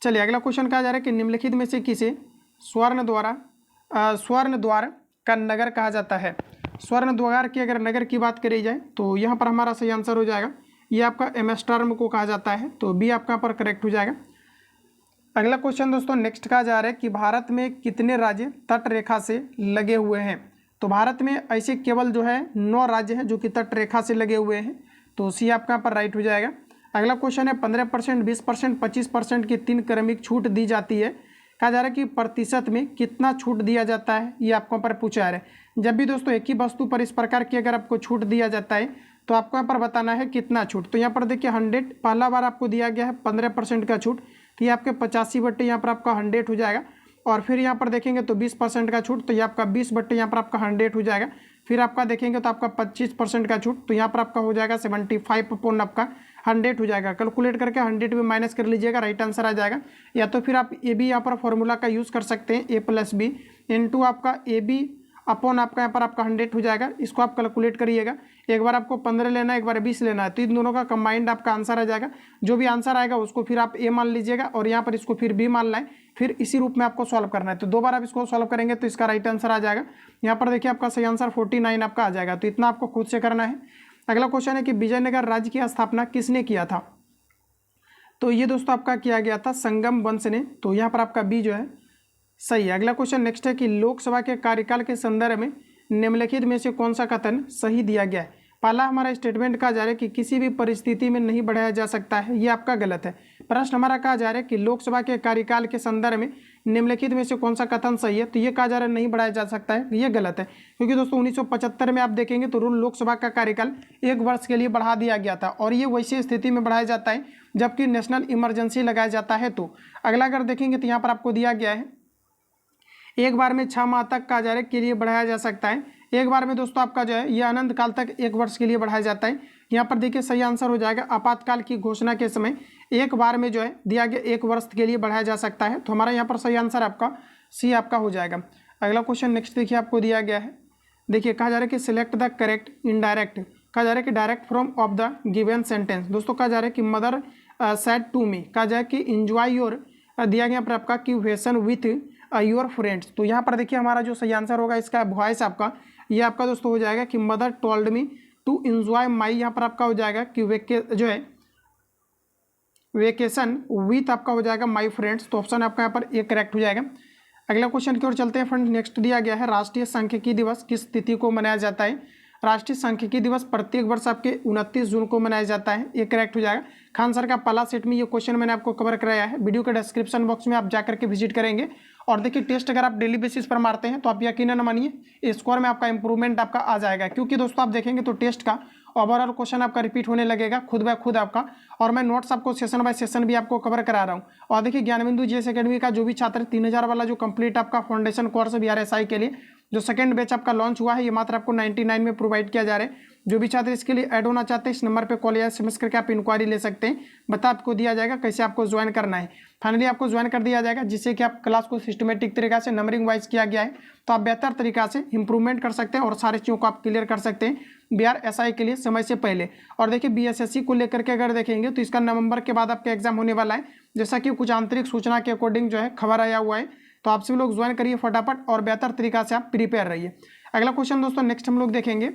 चलिए अगला क्वेश्चन कहा जा रहा है कि निम्नलिखित में से किसे स्वर्ण द्वार का नगर कहा जाता है। स्वर्ण द्वार की अगर नगर की बात करी जाए तो यहाँ पर हमारा सही आंसर हो जाएगा, ये आपका एम्स्टर्डम को कहा जाता है। तो बी आपका यहाँ पर करेक्ट हो जाएगा। अगला क्वेश्चन दोस्तों नेक्स्ट कहा जा रहा है कि भारत में कितने राज्य तट रेखा से लगे हुए हैं। तो भारत में ऐसे केवल जो है 9 राज्य हैं जो कि तट रेखा से लगे हुए हैं। तो सी आपका यहाँ पर राइट हो जाएगा। अगला क्वेश्चन है 15%, 20%, 25% की 3 क्रमिक छूट दी जाती है। कहा जा रहा है कि प्रतिशत में कितना छूट दिया जाता है, ये आपको यहाँ पर पूछा जा रहा है। जब भी दोस्तों एक ही वस्तु पर इस प्रकार की अगर आपको छूट दिया जाता है तो आपको यहाँ पर बताना है कितना छूट। तो यहाँ पर देखिए 100 पहला बार आपको दिया गया है 15% का छूट, तो ये आपके 85 बट्टे यहाँ पर आपका 100 हो जाएगा। और फिर यहाँ पर देखेंगे तो 20% का छूट, तो ये आपका 20 बट्टे यहाँ पर आपका 100 हो जाएगा। फिर आपका देखेंगे तो आपका 25% का छूट, तो यहाँ पर आपका हो जाएगा 75 अपॉन आपका 100 हो जाएगा। कैलकुलेट करके 100 में माइनस कर लीजिएगा, राइट आंसर आ जाएगा। या तो फिर आप ए बी यहाँ पर फॉर्मूला का यूज़ कर सकते हैं, ए प्लस बी इंटू आपका ए बी अपॉन आपका यहाँ पर आपका 100 हो जाएगा। इसको आप कैलकुलेट करिएगा, एक बार आपको 15 लेना है, एक बार 20 लेना है, तो इन दोनों का कंबाइंड आपका आंसर आ जाएगा। जो भी आंसर आएगा उसको फिर आप ए मान लीजिएगा और यहाँ पर इसको फिर बी मान लाएं, फिर इसी रूप में आपको सॉल्व करना है। तो 2 बार आप इसको सॉल्व करेंगे तो इसका राइट आंसर आ जाएगा। यहाँ पर देखिए आपका सही आंसर 49 आपका आ जाएगा। तो इतना आपको खुद से करना है। अगला क्वेश्चन है कि विजयनगर राज्य की स्थापना किसने किया था। तो ये दोस्तों आपका किया गया था संगम वंश ने। तो यहाँ पर आपका बी जो है सही है। अगला क्वेश्चन नेक्स्ट है कि लोकसभा के कार्यकाल के संदर्भ में निम्नलिखित में से कौन सा कथन सही दिया गया है। पहला हमारा स्टेटमेंट कहा जा रहा है कि किसी भी परिस्थिति में नहीं बढ़ाया जा सकता है, ये आपका गलत है। प्रश्न हमारा कहा जा रहा है कि लोकसभा के कार्यकाल के संदर्भ में निम्नलिखित में से कौन सा कथन सही है। तो ये कहा जा रहा है नहीं बढ़ाया जा सकता है, ये गलत है। क्योंकि दोस्तों 1975 में आप देखेंगे तो लोकसभा का कार्यकाल 1 वर्ष के लिए बढ़ा दिया गया था और ये वैसी स्थिति में बढ़ाया जाता है जबकि नेशनल इमरजेंसी लगाया जाता है। तो अगला अगर देखेंगे तो यहाँ पर आपको दिया गया है 1 बार में 6 माह तक कहा जा रहा है के लिए बढ़ाया जा सकता है। एक बार में दोस्तों आपका जो है ये अनंत काल तक 1 वर्ष के लिए बढ़ाया जाता है। यहाँ पर देखिए सही आंसर हो जाएगा आपातकाल की घोषणा के समय एक बार में जो है दिया गया 1 वर्ष के लिए बढ़ाया जा सकता है। तो हमारा यहाँ पर सही आंसर आपका सी आपका हो जाएगा। अगला क्वेश्चन नेक्स्ट देखिए आपको दिया गया है, देखिए कहा जा रहा है कि सिलेक्ट द करेक्ट इनडायरेक्ट, कहा जा रहा है कि direct from of the given sentence. दोस्तों कहा जा रहा है कि मदर सेड टू मी, कहा जाए कि इंजॉय योर, दिया गया पर आपका कि वेसन विथ योर फ्रेंड्स। तो यहाँ पर देखिए हमारा जो सही आंसर होगा इसका वॉइस आपका ये आपका दोस्तों हो जाएगा कि mother told me to enjoy my, यहाँ पर आपका हो जाएगा कि वेकेशन विथ आपका हो जाएगा माई फ्रेंड्स। तो ऑप्शन आपका यहाँ पर एक करेक्ट हो जाएगा। अगला क्वेश्चन की ओर चलते हैं फ्रेंड। नेक्स्ट दिया गया है राष्ट्रीय सांख्यिकी दिवस किस तिथि को मनाया जाता है। राष्ट्रीय सांख्यिकी दिवस प्रत्येक वर्ष आपके 29 जून को मनाया जाता है, ये करेक्ट हो जाएगा। खान सर का पहला सेट में ये क्वेश्चन मैंने आपको कवर कराया है, वीडियो के डिस्क्रिप्शन बॉक्स में आप जाकर के विजिट करेंगे। और देखिए टेस्ट अगर आप डेली बेसिस पर मारते हैं तो आप यकीनन मानिए स्कोर में आपका इंप्रूवमेंट आपका आ जाएगा, क्योंकि दोस्तों आप देखेंगे तो टेस्ट का ओवरऑल क्वेश्चन आपका रिपीट होने लगेगा खुद ब खुद आपका। और मैं नोट्स आपको सेशन बाय सेशन भी आपको कवर करा रहा हूँ। और देखिए ज्ञानबिंदु जीएस एकेडमी का जो भी छात्र 3000 वाला जो कंप्लीट आपका फाउंडेशन कोर्स BRSI के लिए जो सेकंड बैच आपका लॉन्च हुआ है, ये मात्र आपको 99 में प्रोवाइड किया जा रहा है। जो भी छात्र इसके लिए ऐड होना चाहते हैं इस नंबर पे कॉल या SMS करके आप इंक्वायरी ले सकते हैं, बता आपको दिया जाएगा कैसे आपको ज्वाइन करना है। फाइनली आपको ज्वाइन कर दिया जाएगा जिससे कि आप क्लास को सिस्टमेटिक तरीका से नंबरिंग वाइज किया गया है, तो आप बेहतर तरीका से इंप्रूवमेंट कर सकते हैं और सारी चीज़ों को आप क्लियर कर सकते हैं BRSI के लिए समय से पहले। और देखिए BSSC को लेकर के अगर देखेंगे तो इसका नवंबर के बाद आपका एग्जाम होने वाला है, जैसा कि कुछ आंतरिक सूचना के अकॉर्डिंग जो है खबर आया हुआ है। तो आप सभी लोग ज्वाइन करिए फटाफट और बेहतर तरीका से आप प्रिपेयर रहिए। अगला क्वेश्चन दोस्तों नेक्स्ट हम लोग देखेंगे।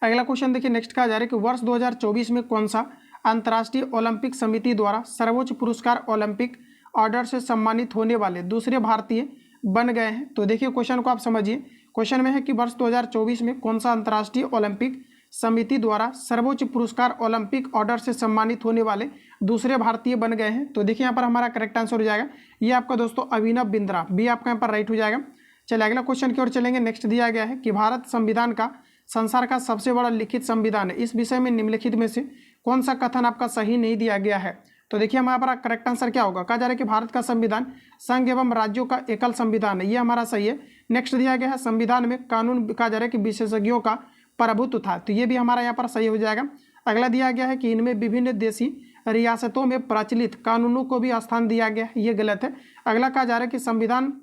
अगला क्वेश्चन देखिए नेक्स्ट कहा जा रहा है कि वर्ष 2024 में कौन सा अंतर्राष्ट्रीय ओलंपिक समिति द्वारा सर्वोच्च पुरस्कार ओलंपिक ऑर्डर से सम्मानित होने वाले दूसरे भारतीय बन गए हैं। तो देखिए क्वेश्चन को आप समझिए, क्वेश्चन में है कि वर्ष 2024 में कौन सा अंतर्राष्ट्रीय ओलंपिक समिति द्वारा सर्वोच्च पुरस्कार ओलंपिक ऑर्डर से सम्मानित होने वाले दूसरे भारतीय बन गए हैं। तो देखिए यहाँ पर हमारा करेक्ट आंसर हो जाएगा ये आपका दोस्तों अभिनव बिंद्रा, बी आपका यहाँ पर राइट हो जाएगा। चलिए अगला क्वेश्चन की ओर चलेंगे। नेक्स्ट दिया गया है कि भारत संविधान का संसार का सबसे बड़ा लिखित संविधान है, इस विषय में निम्नलिखित में से कौन सा कथन आपका सही नहीं दिया गया है। तो देखिए हमारा करेक्ट आंसर क्या होगा, कहा जा रहा है कि भारत का संविधान संघ एवं राज्यों का एकल संविधान है, ये हमारा सही है। नेक्स्ट दिया गया है संविधान में कानून, कहा जा रहा है कि विशेषज्ञों का प्रभुत्व था, तो ये भी हमारा यहाँ पर सही हो जाएगा। अगला दिया गया है कि इनमें विभिन्न देशी रियासतों में प्रचलित कानूनों को भी स्थान दिया गया है, ये गलत है। अगला कहा जा रहा है कि संविधान,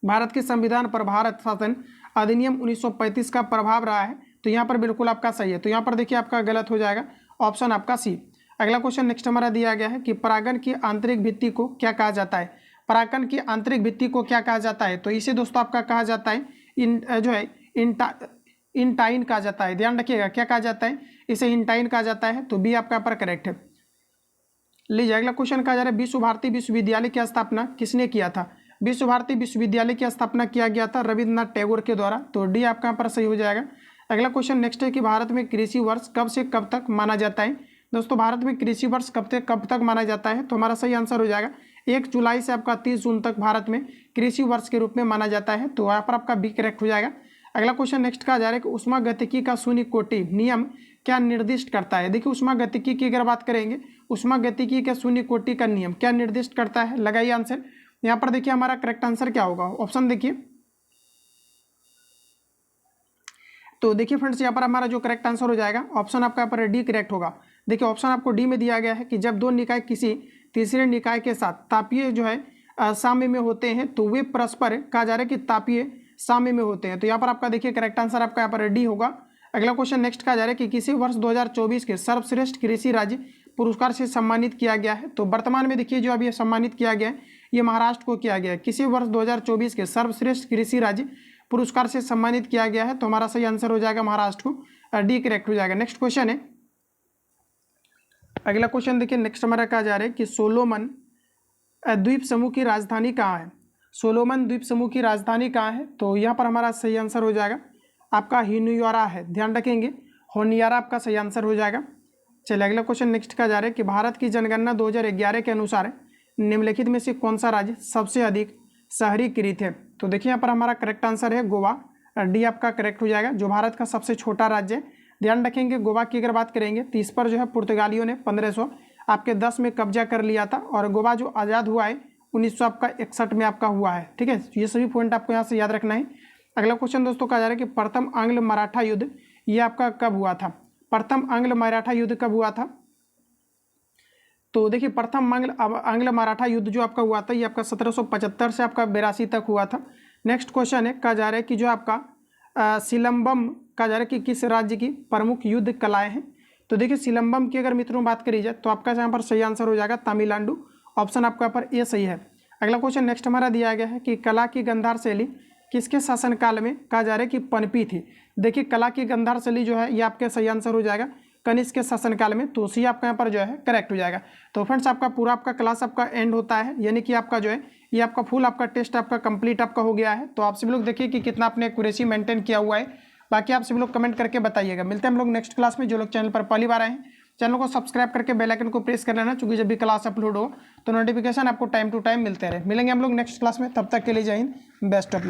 भारत के संविधान पर भारत शासन अधिनियम 1935 का प्रभाव रहा है, तो यहाँ पर बिल्कुल आपका सही है। तो यहाँ पर देखिए आपका गलत हो जाएगा, ऑप्शन आपका सी। अगला क्वेश्चन नेक्स्ट हमारा दिया गया है कि परागण की आंतरिक भित्ति को क्या कहा जाता है। परागण की आंतरिक भित्ति को क्या कहा जाता है, तो इसे दोस्तों आपका कहा जाता है इंटाइन कहा जाता है। ध्यान रखिएगा क्या कहा जाता है, इसे इंटाइन कहा जाता है। तो बी आपका पर करेक्ट है। लीजिए अगला क्वेश्चन कहा जा रहा है विश्व भारती विश्वविद्यालय की स्थापना किसने किया था। विश्व भारती विश्वविद्यालय की स्थापना किया गया था रविन्द्रनाथ टैगोर के द्वारा, तो डी आपका यहाँ पर सही हो जाएगा। अगला क्वेश्चन नेक्स्ट है कि भारत में कृषि वर्ष कब से कब तक माना जाता है। दोस्तों भारत में कृषि वर्ष कब से कब तक माना जाता है, तो हमारा सही आंसर हो जाएगा 1 जुलाई से आपका 30 जून तक भारत में कृषि वर्ष के रूप में माना जाता है, तो यहाँ पर आपका बी करेक्ट हो जाएगा। अगला क्वेश्चन नेक्स्ट कहा जा रहा है कि ऊष्मागतिकी का शून्य कोटि नियम क्या निर्दिष्ट करता है। देखिए ऊष्मागतिकी की अगर बात करेंगे, ऊष्मागतिकी के शून्य कोटि का नियम क्या निर्दिष्ट करता है, लगाइए आंसर। यहाँ पर देखिए हमारा करेक्ट आंसर क्या होगा, ऑप्शन देखिए। तो देखिए फ्रेंड्स यहाँ पर हमारा जो करेक्ट आंसर हो जाएगा ऑप्शन आपका यहाँ पर डी करेक्ट होगा। देखिए ऑप्शन आपको डी में दिया गया है कि जब दो निकाय किसी तीसरे निकाय के साथ तापीय जो है साम्य में होते हैं तो वे परस्पर, कहा जा रहा है कि तापीय साम्य में होते हैं, तो यहाँ पर आपका देखिए करेक्ट आंसर आपका यहाँ पर डी होगा। अगला क्वेश्चन नेक्स्ट कहा जा रहा है कि किसी वर्ष 2024 के सर्वश्रेष्ठ कृषि राज्य पुरस्कार से सम्मानित किया गया है। तो वर्तमान में देखिए जो अभी सम्मानित किया गया है ये महाराष्ट्र को किया गया है। किसी वर्ष 2024 के सर्वश्रेष्ठ कृषि राज्य पुरस्कार से सम्मानित किया गया है, तो हमारा सही आंसर हो जाएगा महाराष्ट्र को, डी करेक्ट हो जाएगा। नेक्स्ट क्वेश्चन है, अगला क्वेश्चन देखिए नेक्स्ट हमारा कहा जा रहा है कि सोलोमन द्वीप समूह की राजधानी कहाँ है। सोलोमन द्वीप समूह की राजधानी कहाँ है, तो यहाँ पर हमारा सही आंसर हो जाएगा आपका होनियारा है, ध्यान रखेंगे होनियारा आपका सही आंसर हो जाएगा। चलिए अगला क्वेश्चन नेक्स्ट का जा रहा है कि भारत की जनगणना 2011 के अनुसार निम्नलिखित में से कौन सा राज्य सबसे अधिक शहरीकृत है। तो देखिए यहाँ पर हमारा करेक्ट आंसर है गोवा, डी आपका करेक्ट हो जाएगा, जो भारत का सबसे छोटा राज्य है। ध्यान रखेंगे गोवा की अगर बात करेंगे तो इस पर जो है पुर्तगालियों ने 1510 में कब्जा कर लिया था, और गोवा जो आज़ाद हुआ है 1961 में आपका हुआ है। ठीक है, ये सभी पॉइंट आपको यहाँ से याद रखना है। अगला क्वेश्चन दोस्तों कहा जा रहा है कि प्रथम आंग्ल मराठा युद्ध ये आपका कब हुआ था? प्रथम आंग्ल मराठा युद्ध कब हुआ था? तो देखिए प्रथम आंग्ल मराठा युद्ध जो आपका हुआ था ये आपका 1775 से आपका 82 तक हुआ था। नेक्स्ट क्वेश्चन है, कहा जा रहा है कि जो आपका सिलंबम कहा जा रहा है कि किस राज्य की प्रमुख युद्ध कलाएं हैं? तो देखिए सिलंबम की अगर मित्रों बात करी जाए तो आपका यहाँ पर सही आंसर हो जाएगा तमिलनाडु। ऑप्शन आपका पर ए सही है। अगला क्वेश्चन नेक्स्ट हमारा दिया गया है कि कला की गंधार शैली किसके शासनकाल में कहा जा रहा है कि पनपी थी? देखिए कला की गंधार शैली जो है ये आपका सही आंसर हो जाएगा कनिष्क के शासनकाल में। तो सी आपका यहाँ पर जो है करेक्ट हो जाएगा। तो फ्रेंड्स आपका पूरा आपका क्लास आपका एंड होता है, यानी कि आपका जो है ये आपका फुल आपका टेस्ट आपका कंप्लीट आपका हो गया है। तो आप सभी लोग देखिए कि कितना आपने एक्यूरेसी मेंटेन किया हुआ है। बाकी आप सभी लोग कमेंट करके बताइएगा। मिलते हैं हम लोग नेक्स्ट क्लास में। जो लोग चैनल पर पहली बार आए हैं चैनल को सब्सक्राइब करके बेल आइकन को प्रेस कर लेना, क्योंकि जब भी क्लास अपलोड हो तो नोटिफिकेशन आपको टाइम टू टाइम मिलते रहे। मिलेंगे हम लोग नेक्स्ट क्लास में, तब तक के लिए जय हिंद, बेस्ट ऑफ लक।